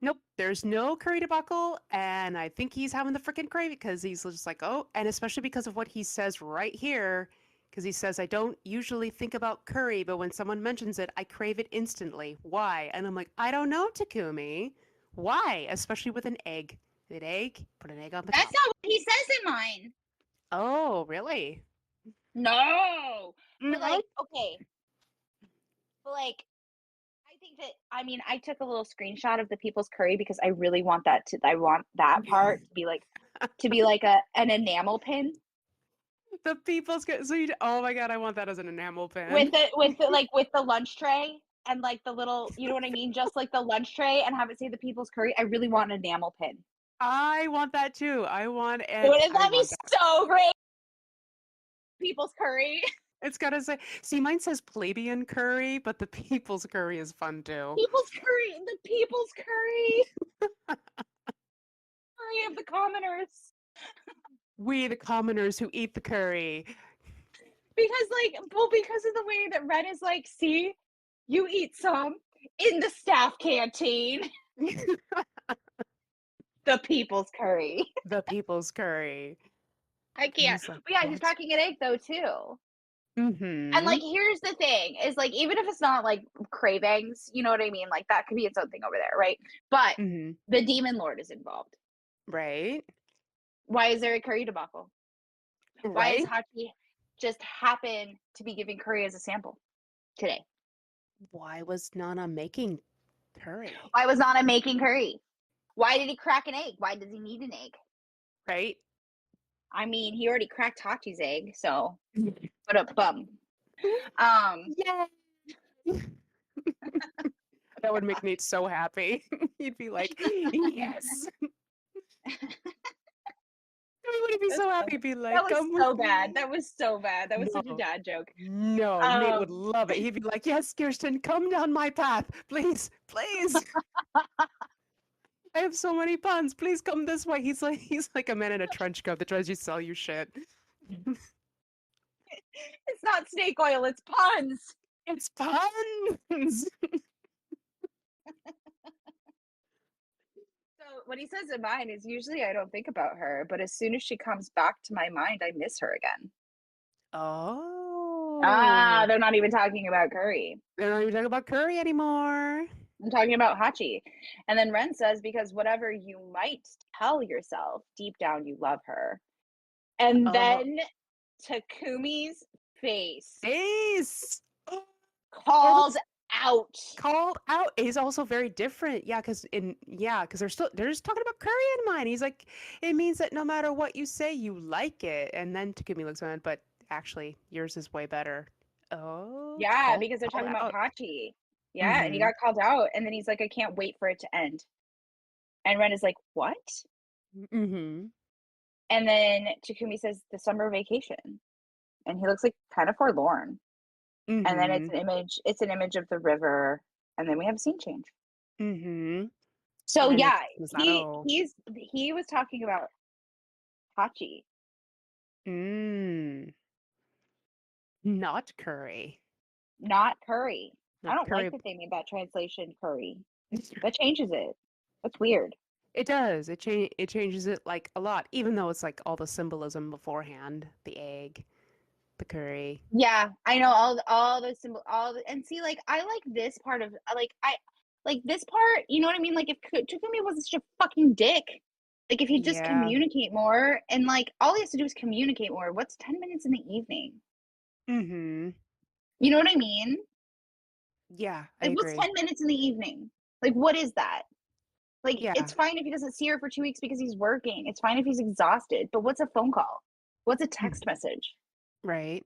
Nope, there's no curry debacle, and I think he's having the freaking craving because he's just like, oh, and especially because of what he says right here, because he says, I don't usually think about curry, but when someone mentions it, I crave it instantly. Why? And I'm like, I don't know, Takumi. Why? Especially with an egg. An egg? Put an egg on the top. That's not what he says in mine. Oh, really? No. No. But like, okay. But like, I think that, I mean, I took a little screenshot of the people's curry because I really want that part to be like an enamel pin. The people's so you, oh my god, I want that as an enamel pin. With the lunch tray and like the little, you know what I mean? Just like the lunch tray and have it say the people's curry. I really want an enamel pin. I want that too. I want it. Wouldn't that be so great? People's curry. It's gotta say, see, mine says plebeian curry, but the people's curry is fun too. People's curry, the people's curry. Curry of the commoners. We, the commoners who eat the curry. Because of the way that Ren is like, see, you eat some in the staff canteen. The people's curry. The people's curry. I can't. Like, but yeah, he's cracking an egg though too. Mm-hmm. And like, here's the thing: is like, even if it's not like cravings, you know what I mean? Like that could be its own thing over there, right? But the Demon Lord is involved, right? Why is there a curry debacle? Right? Why does Hachi just happen to be giving curry as a sample today? Why was Nana making curry? Why was Nana making curry? Why did he crack an egg? Why does he need an egg? Right? I mean, he already cracked Hachi's egg, so what a bum. Yeah. That would make Nate so happy. He'd be like, yes. Would be so happy. Be like, that was so bad. That was so bad. That was such a dad joke. No, Nate would love it. He'd be like, yes, Kirsten, come down my path, please, please. I have so many puns. Please come this way. He's like a man in a trench coat that tries to sell you shit. It's not snake oil. It's puns. It's puns. What he says in mine is usually I don't think about her, but as soon as she comes back to my mind, I miss her again. Oh. They're not even talking about curry. They're not even talking about curry anymore. I'm talking about Hachi. And then Ren says, because whatever you might tell yourself, deep down you love her. And Oh, then Takumi's face Ace! Or called looks out. called out. He's also very different. Because they're just talking about curry in mine. He's like, it means that no matter what you say, you like it. And then Takumi looks at him, but actually, yours is way better. Oh, Yeah, because they're called talking about out. Hachi. Yeah, and he Mm-hmm. got called out. And then he's like, I can't wait for it to end. And Ren is like, what? Mm-hmm. And then Takumi says, the summer vacation. And he looks like kind of forlorn. And then Mm-hmm. it's an image of the river. And then we have a scene change. Mm-hmm. So And it's yeah, Masato. he was talking about Hachi. Mm. Not curry. Not curry. I Not don't like curry. that they made that translation curry. That changes it. That's weird. It does. It changes it like a lot, even though it's like all the symbolism beforehand, the egg, the curry. Yeah, I know all the symbol and see like I like this part of I like this part, you know what I mean? Like if Takumi wasn't such a fucking dick, like if he just Yeah. communicate more and like all he has to do is communicate more. What's 10 minutes in the evening? Mm-hmm. You know what I mean? Yeah, I Like what's agree. 10 minutes in the evening? Like what is that? Like, Yeah. it's fine if he doesn't see her for 2 weeks because he's working. It's fine if he's exhausted. But what's a phone call? What's a Mm. text message? Right.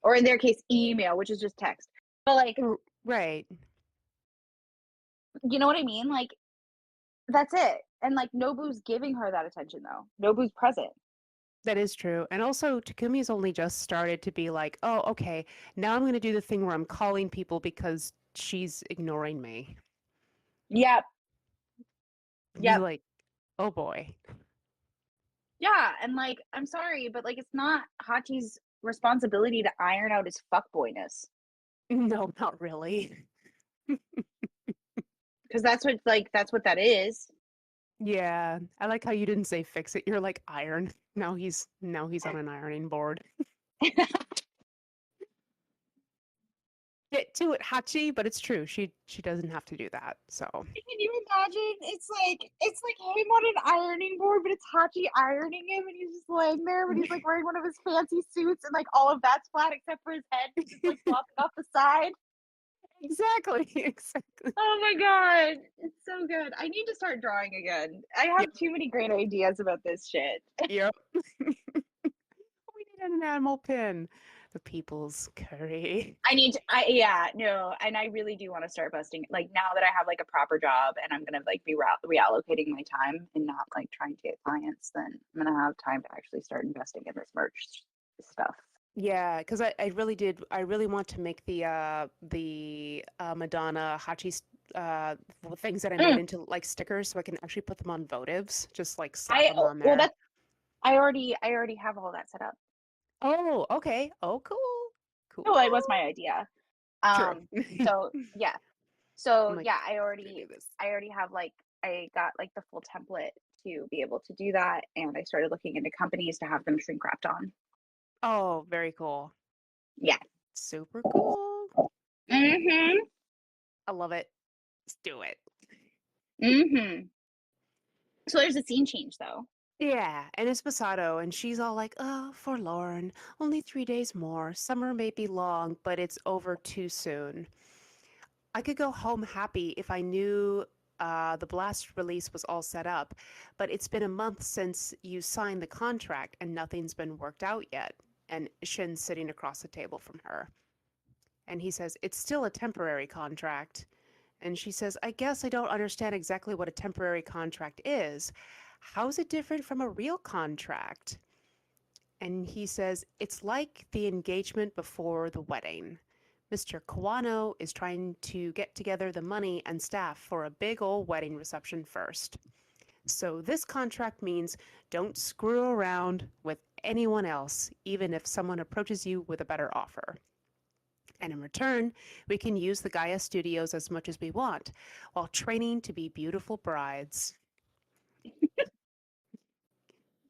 Or in their case, email, which is just text. But like, Right. you know what I mean? Like, that's it. And like, Nobu's giving her that attention though. Nobu's present. That is true. And also, Takumi's only just started to be like, oh, okay, now I'm going to do the thing where I'm calling people because she's ignoring me. Yep. He's Yep. like, oh boy. Yeah. And like, I'm sorry, but like, it's not Hachi's responsibility to iron out his fuckboyness. No, not really. Because that's what that is. Yeah, I like how you didn't say fix it. You're like iron. Now he's on an ironing board. Get to it, Hachi, but it's true. She doesn't have to do that. So Can you imagine? It's like him on an ironing board, but it's Hachi ironing him, and he's just laying there, but he's like wearing one of his fancy suits, and like all of that's flat except for his head, because it's like flopping off the side. exactly, exactly. Oh my god, it's so good. I need to start drawing again. I Yep, have too many great ideas about this shit. yep. We need an animal pin. The people's curry. Yeah, no, and I really do want to start busting. Like now that I have like a proper job and I'm gonna like be reallocating my time and not like trying to get clients, then I'm gonna have time to actually start investing in this merch stuff. Yeah, because I really want to make the Madonna Hachi things that I made Mm, into like stickers so I can actually put them on votives, just like slap I them on well there. that's I already have all that set up. Oh, okay. Oh, cool. Oh, it was Cool. my idea. True. So yeah. I'm So like, yeah, I'm gonna do this. I already have like I got like the full template to be able to do that, and I started looking into companies to have them shrink wrapped on. Oh, very cool. Yeah. Super cool. Mhm. I love it. Let's do it. Mhm. So there's a scene change though. Yeah, and it's Masato, and she's all like, oh, forlorn. Only 3 days more. Summer may be long, but it's over too soon. I could go home happy if I knew the blast release was all set up, but it's been a month since you signed the contract and nothing's been worked out yet. And Shin's sitting across the table from her. And he says, it's still a temporary contract. And she says, I guess I don't understand exactly what a temporary contract is. How's it different from a real contract? And he says, it's like the engagement before the wedding. Mr. Kawano is trying to get together the money and staff for a big old wedding reception first. So this contract means don't screw around with anyone else, even if someone approaches you with a better offer. And in return, we can use the Gaia Studios as much as we want while training to be beautiful brides.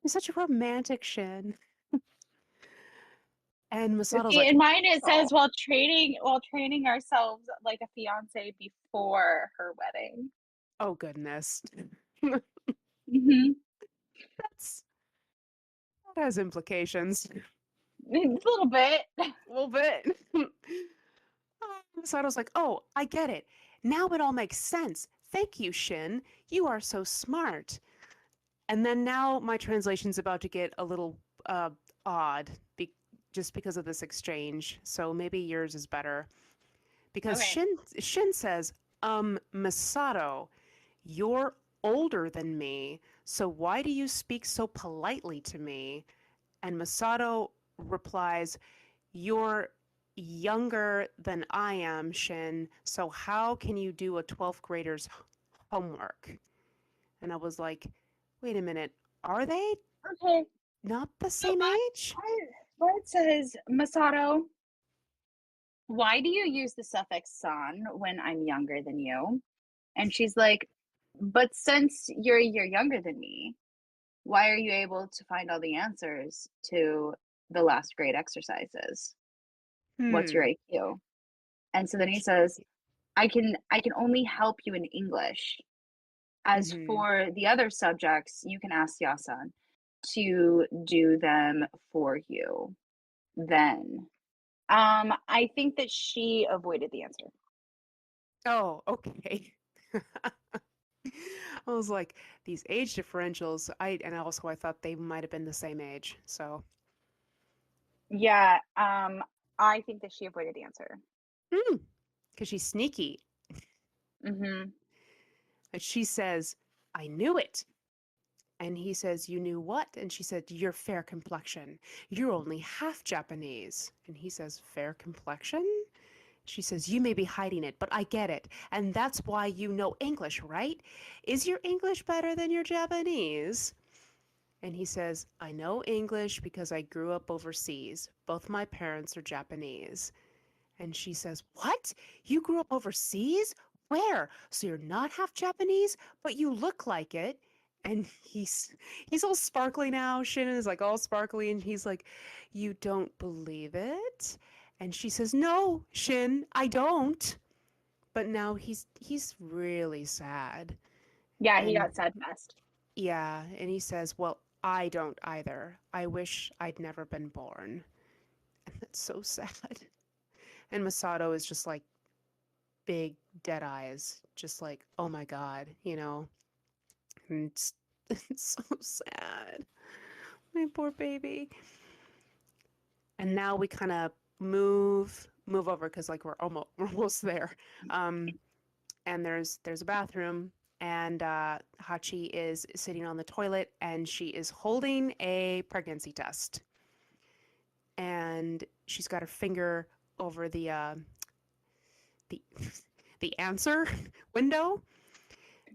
You're such a romantic Shin. And Masato's See, like, in mine it says oh, while training ourselves like a fiance before her wedding. oh goodness. Hmm. That's that has implications. A little bit. A little bit. Masato's like, oh, I get it. Now it all makes sense. Thank you, Shin. You are so smart. And then now my translation's about to get a little uh, odd just because of this exchange. So maybe yours is better. Because Okay. Shin says, Masato, you're older than me, so why do you speak so politely to me? And Masato replies, you're younger than I am, Shin, so how can you do a 12th grader's homework? And I was like, wait a minute, are they Okay. not the So same age? mine says, Masato, why do you use the suffix san when I'm younger than you? And she's like, but since you're a year younger than me, why are you able to find all the answers to the last grade exercises? What's your Hmm. IQ? And so then he says, I can only help you in English. As Mm-hmm. for the other subjects, you can ask Yasan to do them for you. Then, I think that she avoided the answer. Oh, okay. I was like, these age differentials, and also I thought they might have been the same age. So, Yeah, I think that she avoided the answer. because she's sneaky. Mm-hmm. And she says, I knew it. And he says, you knew what? And she said, your fair complexion. You're only half Japanese. And he says, fair complexion? She says, you may be hiding it, but I get it. And that's why you know English, right? Is your English better than your Japanese? And he says, I know English because I grew up overseas. Both my parents are Japanese. And she says, what? You grew up overseas? Where? So you're not half Japanese, but you look like it. And he's all sparkly now. Shannon is like all sparkly, and he's like, you don't believe it? And she says, no, Shin, I don't. But now he's really sad. Yeah, he And got sad fast. yeah, and he says, well, I don't either. I wish I'd never been born. And that's so sad. And Masato is just like big dead eyes, just like, oh my God, you know? And it's so sad. My poor baby. And now we kind of move over because like we're almost there. Um, and there's a bathroom and Hachi is sitting on the toilet and she is holding a pregnancy test. And she's got her finger over the the answer window.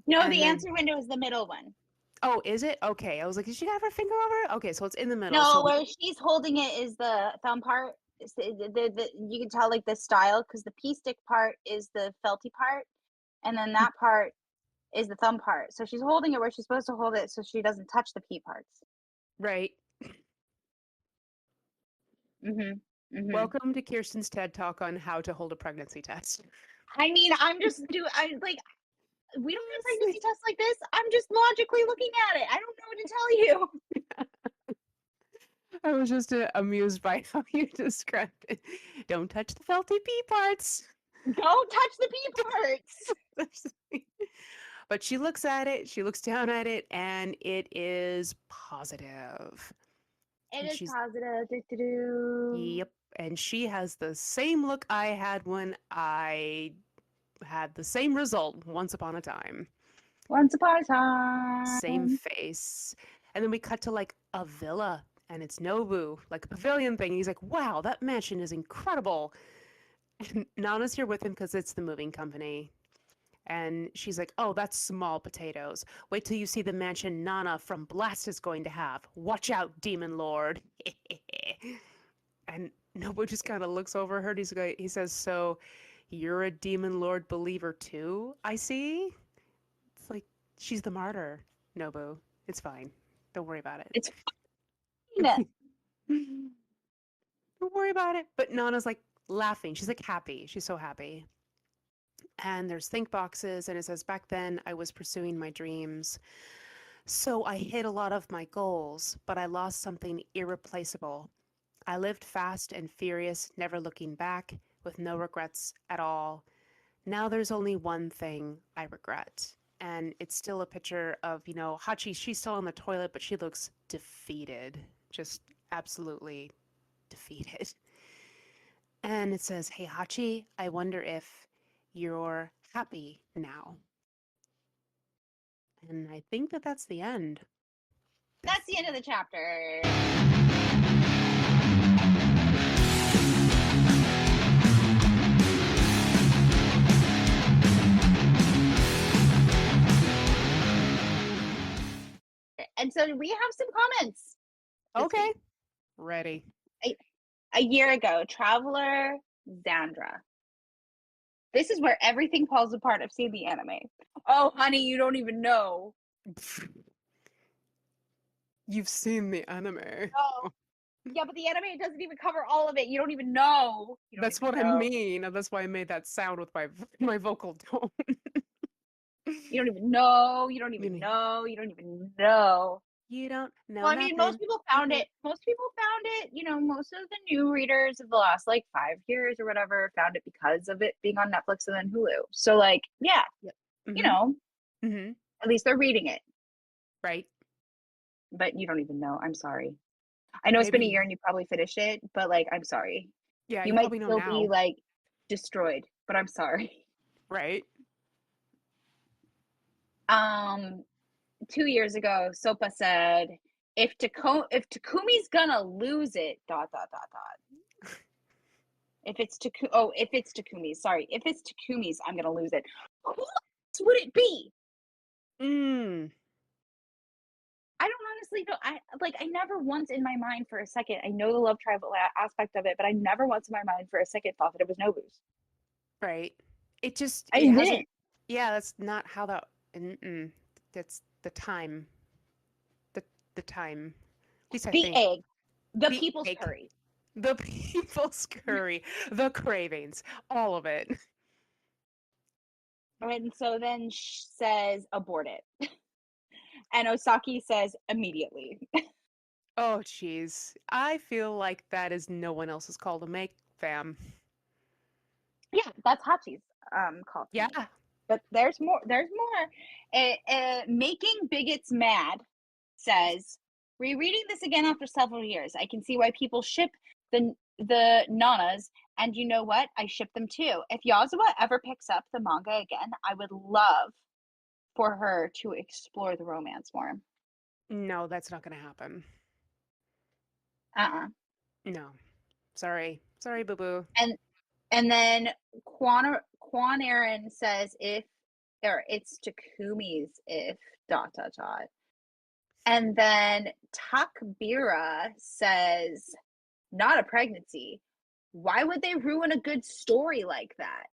No, And the then answer window is the middle one. oh, is it? Okay. I was like, did she have her finger over it? Okay, so it's in the middle. So No, we where she's holding it is the thumb part. You can tell like the style because the pea stick part is the felty part, and then that part is the thumb part. So she's holding it where she's supposed to hold it, so she doesn't touch the pea parts. right. Mhm. Mhm. Welcome to Kirsten's TED Talk on how to hold a pregnancy test. I mean, I'm just do I like we don't have pregnancy Honestly, tests like this. I'm just logically looking at it. I don't know what to tell you. I was just amused by how you described it. Don't touch the felty pea parts. Don't touch the pea parts. But she looks at it, she looks down at it, and it is positive. It And is she's, positive. Do-do-do. yep. And she has the same look I had when I had the same result once upon a time. Once upon a Same time. face. And then we cut to like a villa and it's Nobu, like a pavilion thing. He's like, wow, that mansion is incredible. And Nana's here with him because it's the moving company. And she's like, oh, that's small potatoes. Wait till you see the mansion Nana from Blast is going to have. Watch out, Demon Lord. And Nobu just kind of looks over her. He says, so you're a Demon Lord believer too, I see? It's like, she's the martyr, Nobu. It's fine. Don't worry about It's fine. it. Don't worry about it. But Nana's like laughing. She's like happy. She's so happy. And there's think boxes, and it says, back then I was pursuing my dreams. So I hit a lot of my goals, but I lost something irreplaceable. I lived fast and furious, never looking back, with no regrets at all. Now there's only one thing I regret. And it's still a picture of, Hachi. She's still on the toilet, but she looks defeated. Just absolutely defeated. And it says, hey, Hachi, I wonder if you're happy now. And I think that that's the end. That's the end of the chapter. And so we have some comments. Okay. Ready. A year ago, Traveler Xandra. This is where everything falls apart. I've seen the anime. Oh, honey, you don't even know. You've seen the anime. Oh. Yeah, but the anime doesn't even cover all of it. You don't even know. That's what I mean. And that's why I made that sound with my vocal tone. You don't even know. You don't even know. You don't even know. You don't know. Well, I mean, most people found it. Most people found it. Most of the new readers of the last 5 years or whatever found it because of it being on Netflix and then Hulu. So, yeah, Mm-hmm. At least they're reading it, right? But you don't even know. I'm sorry. I know it's been a year and you probably finished it, but I'm sorry. Yeah, you might still be destroyed, but I'm sorry. Right. 2 years ago, Sopa said, if Takumi's gonna lose it, ... If it's Takumi's, sorry. If it's Takumi's, I'm gonna lose it. Who else would it be? I don't honestly know. I never once in my mind for a second, I know the love triangle aspect of it, but I never once in my mind for a second thought that it was Nobu's. Right. It didn't. Yeah, that's not how that. That's the time. The time. At least I think. Egg. The people's curry. The people's curry. The cravings. All of it. And so then she says, abort it. And Osaki says, immediately. Oh, jeez. I feel like that is no one else's call to make, fam. Yeah, that's Hachi's call. Yeah. But there's more. Making Bigots Mad says, rereading this again after several years, I can see why people ship the Nanas, and you know what? I ship them too. If Yazawa ever picks up the manga again, I would love for her to explore the romance more. No, that's not going to happen. No. Sorry, boo boo. And then Quan Aaron says it's Takumi's if ... And then Takbira says, not a pregnancy. Why would they ruin a good story like that?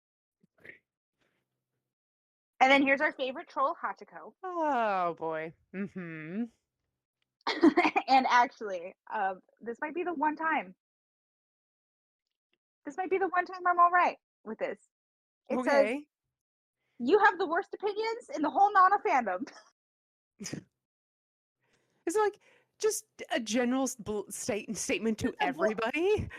And then here's our favorite troll, Hachiko. Oh boy. Mm-hmm. And actually, this might be the one time I'm all right with this. It says, you have the worst opinions in the whole Nana fandom. Is it just a general statement to everybody?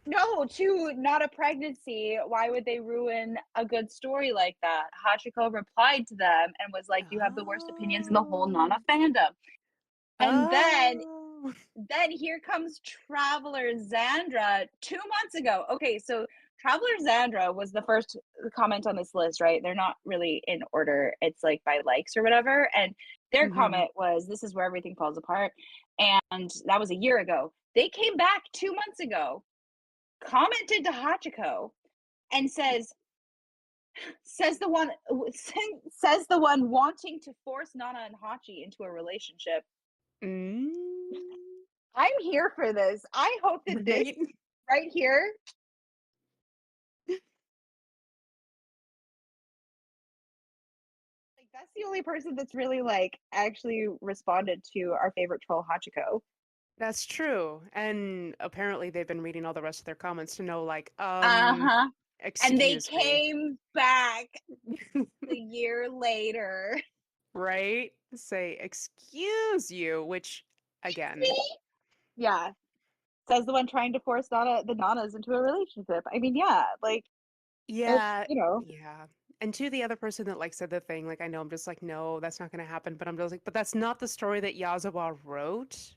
No, to not a pregnancy. Why would they ruin a good story like that? Hachiko replied to them and was like, you have the worst opinions in the whole Nana fandom. And then here comes Traveler Xandra 2 months ago. Okay, so Traveler Xandra was the first comment on this list, right? They're not really in order. It's by likes or whatever. And their comment was, this is where everything falls apart. And that was a year ago. They came back 2 months ago, commented to Hachiko, and says the one wanting to force Nana and Hachi into a relationship. I'm here for this. I hope that this right here. That's the only person that's really actually responded to our favorite troll Hachiko. That's true. And apparently they've been reading all the rest of their comments to know, like, Uh-huh. And they excuse me. came back a year later. Right? Say, excuse you, which, again, Yeah. Says the one trying to force the Nanas into a relationship. I mean, yeah, like it's, yeah, you know, yeah. And to the other person that, like, said the thing, like, I know I'm just like, no, that's not going to happen. But I'm just like, but that's not the story that Yazawa wrote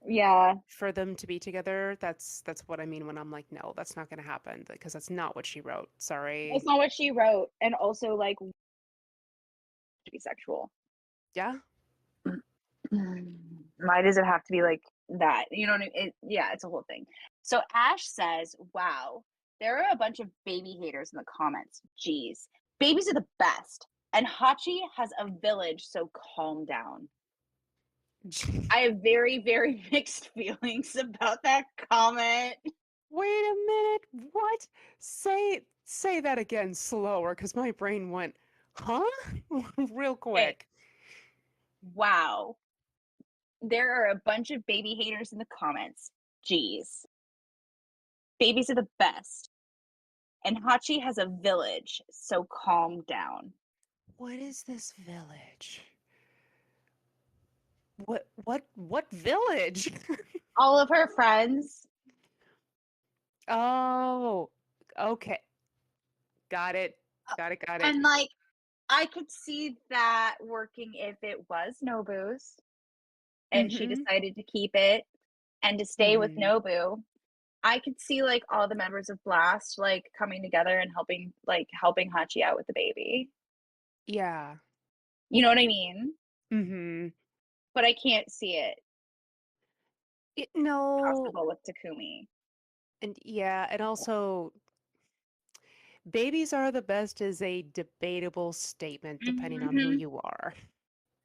yeah, for them to be together. That's what I mean when I'm like, no, that's not going to happen because that's not what she wrote. that's Sorry. not what she wrote. And also, like, to be sexual. Yeah. Why does it have to be like that? You know what I mean? Yeah, it's a whole thing. So Ash says, wow, there are a bunch of baby haters in the comments. Jeez. Babies are the best. And Hachi has a village, so calm down. I have very, very mixed feelings about that comment. Wait a minute. What? Say that again slower because my brain went, huh? Real Okay, quick. wow. There are a bunch of baby haters in the comments. Jeez. Babies are the best. And Hachi has a village, so calm down. What is this village? What village? All of her friends. Oh, okay. Got it. Got it. Got it. And like, I could see that working if it was Nobu's and she Mm-hmm. decided to keep it and to stay with Mm-hmm. Nobu. I could see like all the members of Blast like coming together and helping Hachi out with the baby. Yeah. You know what I mean? Mm-hmm. But I can't see it No, possible with Takumi. and yeah, and also babies are the best is a debatable statement depending on who Hmm. you are.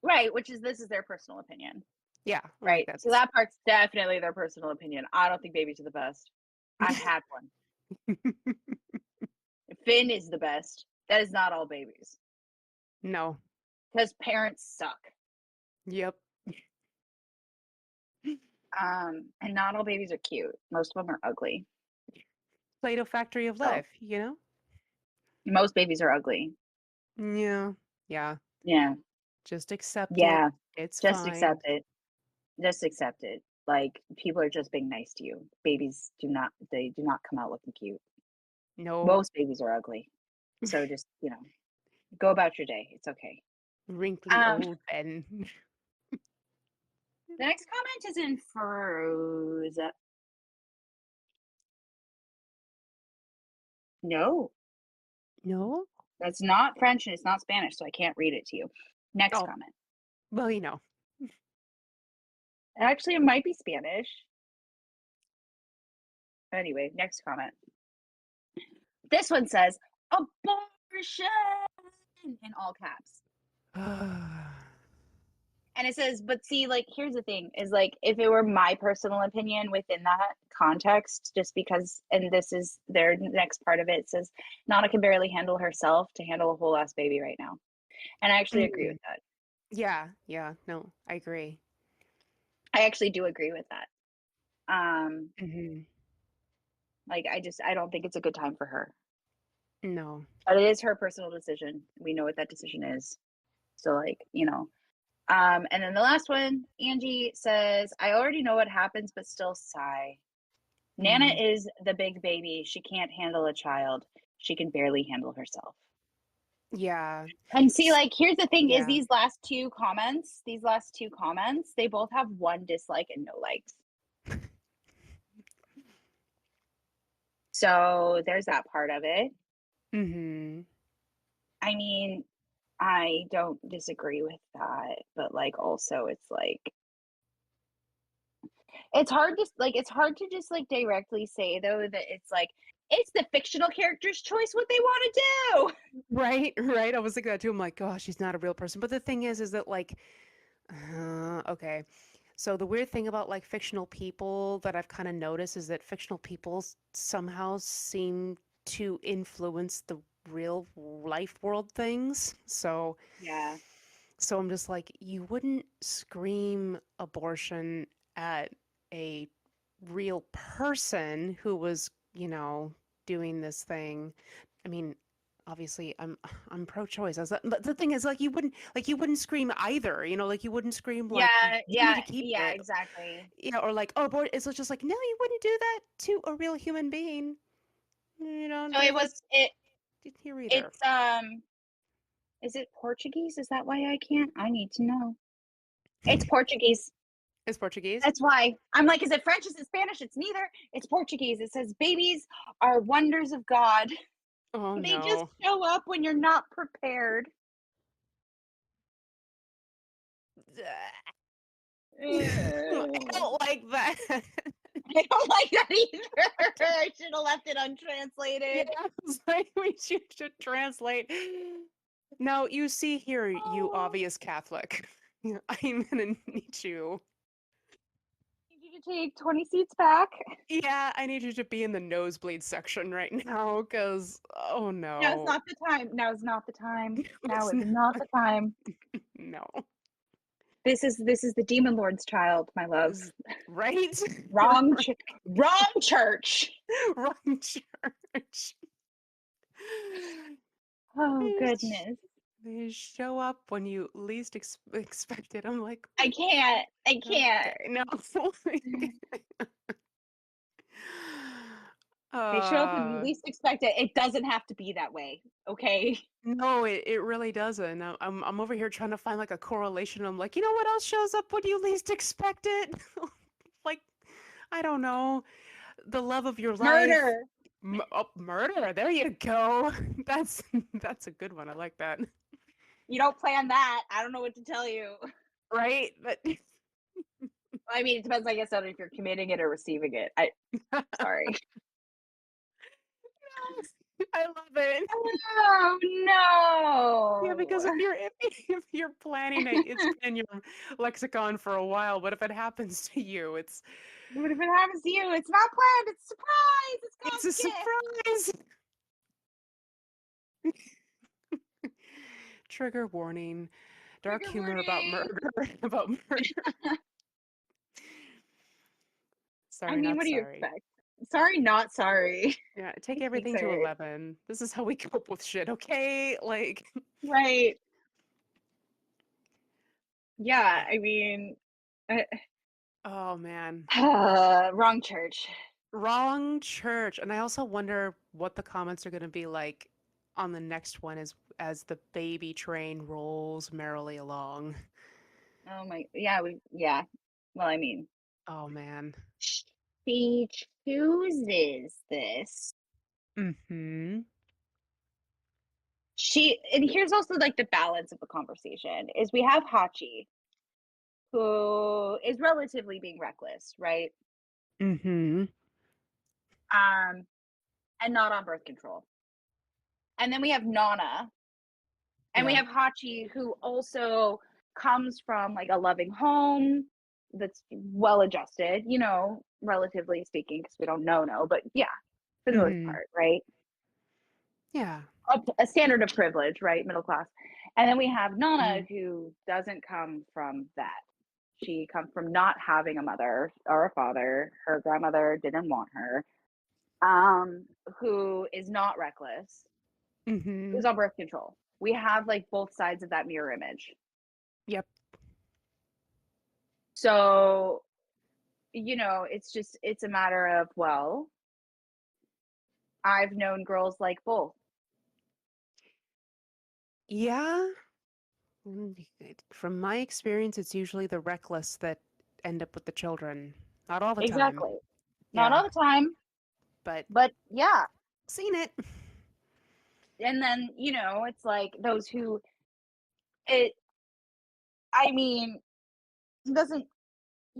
Right, which is this is their personal opinion. Yeah, like Right. So that's that part's definitely their personal opinion. I don't think babies are the best. I had one. Finn is the best. That is not all babies. no. Because parents suck. Yep. And not all babies are cute. Most of them are ugly. Play-Doh factory of So life, you know? most babies are ugly. Yeah. Yeah. Yeah. Just accept it. Yeah. It's Just fine. accept it. Just accept it. Like people are just being nice to you. Babies they do not come out looking cute. No Most babies are ugly. So just, go about your day. It's okay. wrinkly Um, old Ben. the next comment is in Froze. No, No? that's not French and it's not Spanish, so I can't read it to you. Next Oh, comment. well, you know. Actually, it might be Spanish. Anyway, next comment. This one says abortion in all caps. And it says, but see, like, here's the thing is like, if it were my personal opinion within that context, just because, and this is their next part of it, it says, Nana can barely handle herself to handle a whole ass baby right now. And I actually agree Mm, with that. yeah, yeah, no, I agree. I actually do agree with that. Um, Hmm. like, I don't think it's a good time for her. No. But it is her personal decision. We know what that decision is. So, like, and then the last one, Angie says, I already know what happens, but still sigh. Nana Mm, is the big baby. She can't handle a child. She can barely handle herself. yeah. And see, S- like, here's the thing is yeah. these last two comments, they both have one dislike and no likes. So there's that part of it. Hmm. I mean, I don't disagree with that, but like also it's like it's hard to just like directly say though that it's like it's the fictional character's choice what they want to do. Right, right. I was thinking that too. I'm like, gosh, she's not a real person. But the thing is that like, okay. So the weird thing about like fictional people that I've kind of noticed is that fictional people somehow seem to influence the real life world things. Yeah. So I'm just like, you wouldn't scream abortion at a real person who was, doing this thing. I mean, obviously I'm pro-choice. But the thing is, like, you wouldn't scream either, like you wouldn't scream like Yeah, you need to yeah, keep yeah, it, exactly. or like, oh boy, it's just like, no, you wouldn't do that to a real human being. You don't So do it that was it here either. it's is it Portuguese? Is that why I can't? I need to know. It's Portuguese. It's Portuguese. That's why. I'm like, is it French? Is it Spanish? It's neither. It's Portuguese. It says babies are wonders of God. Oh They just no. show up when you're not prepared. I I don't like that. don't like that either. I should have left it Yeah, untranslated. it's like we should translate. Now, you see here, you Oh, obvious Catholic. I'm gonna need you. you can take 20 seats back. Yeah, I need you to be in the nosebleed section right now, because, oh Now is no. not the time. Now is not the time. Now It's is not, not the time. no. This is the demon lord's child, my love. Right? Wrong, wrong church. Wrong church. Oh They sh- goodness, they show up when you least expect it. I'm like, I can't. I can't. okay, no. They show up when you uh, least expect it. It doesn't have to be that way, okay? no, it really doesn't. I'm over here trying to find like a correlation. I'm like, you know what else shows up when you least expect it? Like, I don't know, the love of your life. Murder. Murder. There you go. That's a good one. I like that. You don't plan that. I don't know what to tell you. Right? But I mean, it depends, I guess, on if you're committing it or receiving it. I sorry. I love it. Oh Yeah, because no. if you're planning it, it's been in your lexicon for a while. But if it happens to you, What if it happens to you? It's not planned. It's a surprise. It's it's God's a gift. surprise. Trigger warning. Dark Trigger humor about warning. murder. About murder. I Sorry, mean, not what do you sorry. expect? Sorry, not sorry. Yeah, take Takes everything to are 11. This is how we cope with shit, okay? Like, right. Yeah, I mean, uh, oh man. wrong church. Wrong church. And I also wonder what the comments are going to be like on the next one as the baby train rolls merrily along. Oh my, yeah, yeah. Well, I mean, Oh man. she chooses this. Mm-hmm. And here's also like the balance of the conversation is we have Hachi, who is relatively being reckless, right? Mm-hmm. Um, and not on birth control. And then we have Nana, and we Yeah. have Hachi, who also comes from like a loving home that's well adjusted, relatively speaking, because we don't know, but yeah, for the most Mm-hmm. part, right? Yeah. A standard of privilege, right? Middle class. And then we have Nana, Mm-hmm. who doesn't come from that. She comes from not having a mother or a father. Her grandmother didn't want her. Who is not reckless, Mm-hmm. who's on birth control. We have like both sides of that mirror image. Yep. So, it's a matter of, well, I've known girls like both. Yeah. From my experience, it's usually the reckless that end up with the children. Not all the time. Exactly. Not Yeah. all the time, But but yeah. seen it. And then, it's like those who it I mean, doesn't,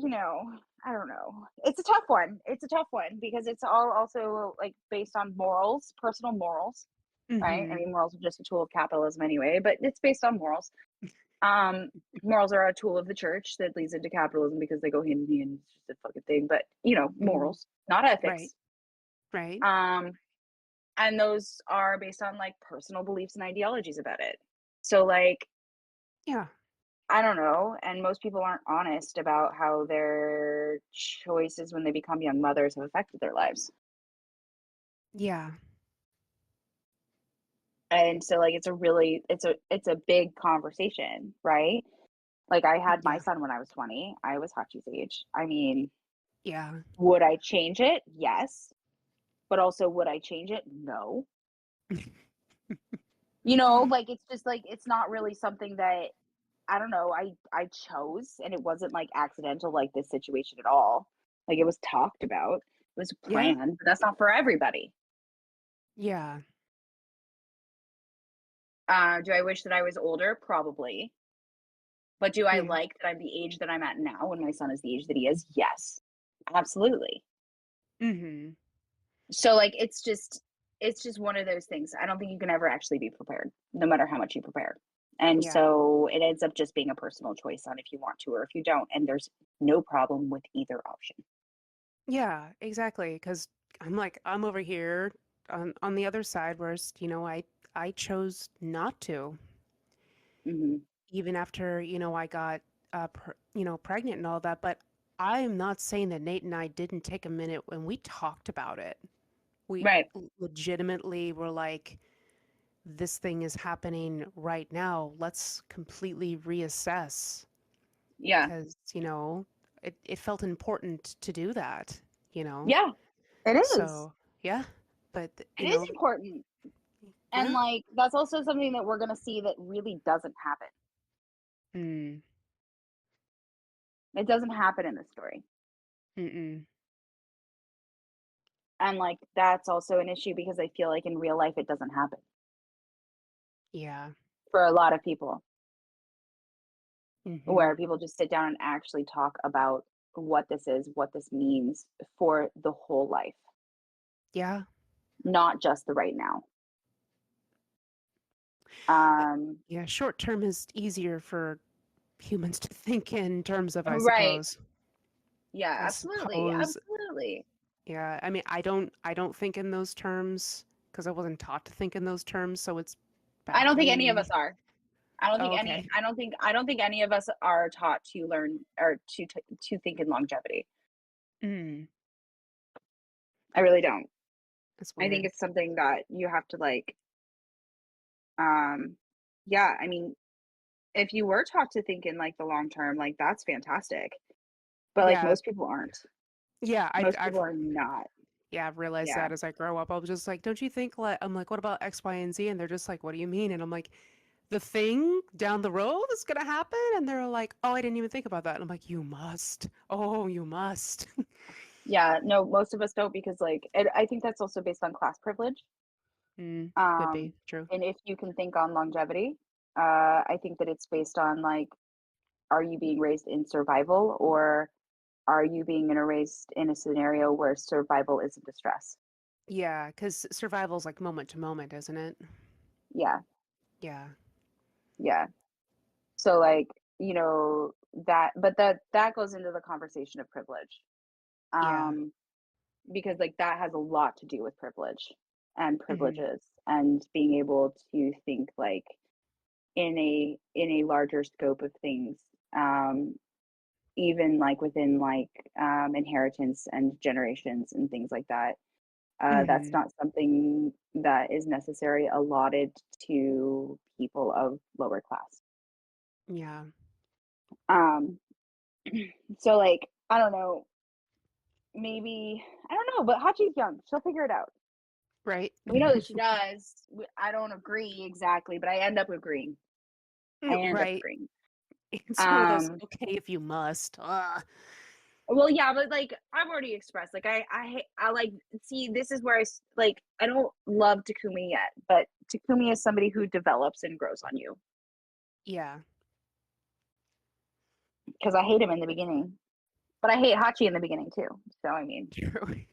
I don't know. It's a tough one. It's a tough one because it's all also like based on morals, personal morals, right? I Mm-hmm. mean, morals are just a tool of capitalism anyway, but it's based on morals. Um, Morals are a tool of the church that leads into capitalism because they go hand in hand. It's just a fucking thing. But Mm-hmm. morals, not Right. ethics. Right. Um, and those are based on like personal beliefs and ideologies about it. So like Yeah. I don't know, and most people aren't honest about how their choices when they become young mothers have affected their lives. Yeah. And so, like, it's a big conversation, right? Like, I had my Yeah. son when I was 20. I was Hachi's age. I mean, Yeah. would I change it? Yes. But also, would I change it? No. Like, it's just, like, it's not really something that I don't know, I chose, and it wasn't, like, accidental like this situation at all. Like, it was talked about. It was Yeah. planned, but that's not for everybody. Yeah. Do I wish that I was older? Probably. But do I Yeah. like that I'm the age that I'm at now when my son is the age that he is? Yes. Absolutely. Mhm. So, like, it's just one of those things. I don't think you can ever actually be prepared, no matter how much you prepare. And Yeah. so it ends up just being a personal choice on if you want to or if you don't, and there's no problem with either option. Yeah, exactly. Because I'm like, I'm over here on the other side, whereas, I chose not to, Mhm. even after, I got, pregnant and all that. But I'm not saying that Nate and I didn't take a minute when we talked about it. We Right. legitimately were like, this thing is happening right now. Let's completely reassess Yeah. because, it felt important to do that, you know? Yeah, it is. So, yeah, but, It is important. And, yeah. like, that's also something that we're gonna see that really doesn't happen. Mm, It doesn't happen in this story. mm-mm. And, like, that's also an issue because I feel like in real life it doesn't happen Yeah. for a lot of people, Mm-hmm. where people just sit down and actually talk about what this is, what this means for the whole life, Yeah. not just the right now. Uh, Um, Yeah, short term is easier for humans to think in terms of, I right. suppose. Yeah, I absolutely, suppose, absolutely. yeah. I mean, I don't think in those terms because I wasn't taught to think in those terms, so it's I don't think baffling any to of us me. are. Oh, okay. I don't think any of us are taught to learn or to think in longevity. Mm, I really don't. that's I think weird. it's something that you have to like um yeah, I mean, if you were taught to think in like the long term, like that's fantastic. But like Yeah. most people aren't. Yeah, Most I've people are not. yeah, I've realized Yeah. that as I grow up. I was just like, don't you think like I'm like, what about X, Y, and Z? And they're just like, what do you mean? And I'm like, the thing down the road is gonna happen? And they're like, oh, I didn't even think about that. And I'm like, you must. Oh, you must. Yeah, no, most of us don't because like I think that's also based on class privilege. Could Um be true. and if you can think on longevity, I think that it's based on like are you being raised in survival or are you being raised in a scenario where survival isn't a stress? Yeah, because survival's like moment to moment, isn't it? Yeah, Yeah. yeah. So like, but that goes into the conversation of privilege. Yeah. Um, because like that has a lot to do with privilege and Hmm. privileges and being able to think like in a larger scope of things. Um, even like within like inheritance and generations and things like that. That's Hmm. not something that is necessarily allotted to people of lower class. Yeah. Um, so like I don't know, maybe I don't know, but Hachi's young. She'll figure it out. Right. We know that she does. I don't agree exactly, but I end up agreeing. I end up Right. agreeing. It's one of those, Um, okay, if you must. well, yeah, but like I've already expressed, like I like see this is where like I don't love Takumi yet, but Takumi is somebody who develops and grows on you Yeah. because I hate him in the beginning, but I hate Hachi in the beginning too. So I mean, True.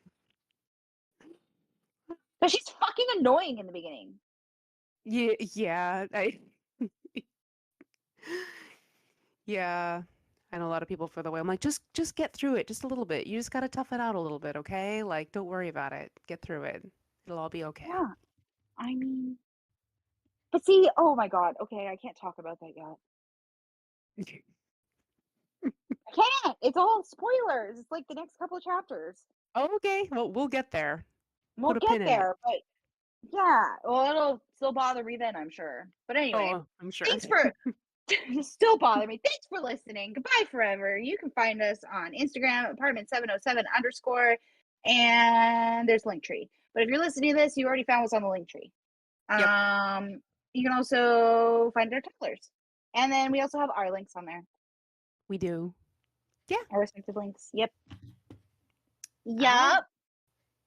but she's fucking annoying in the beginning. Yeah. Yeah. Yeah. I know a lot of people feel the way. I'm like, just get through it just a little bit. You just gotta tough it out a little bit, okay? Like, don't worry about it. Get through it. It'll all be okay. Yeah, I mean, but see, oh my god, okay, I can't talk about that yet. I can't. It's all spoilers. It's like the next couple of chapters. Okay, well, we'll get there. We'll Put a get pin in it. there, but yeah. Well, it'll still bother me then, I'm sure. But anyway, Oh, I'm sure. thanks for still bother me. Thanks for listening. Goodbye forever. You can find us on Instagram, apartment707 _ and there's Linktree. But if you're listening to this, you already found us on the Linktree. Yep. You can also find our Tumblrs. And then we also have our links on there. We do. Yeah. Our respective links. Yep.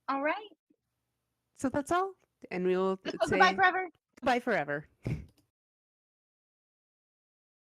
All right. So that's all. And we will say goodbye forever. goodbye forever.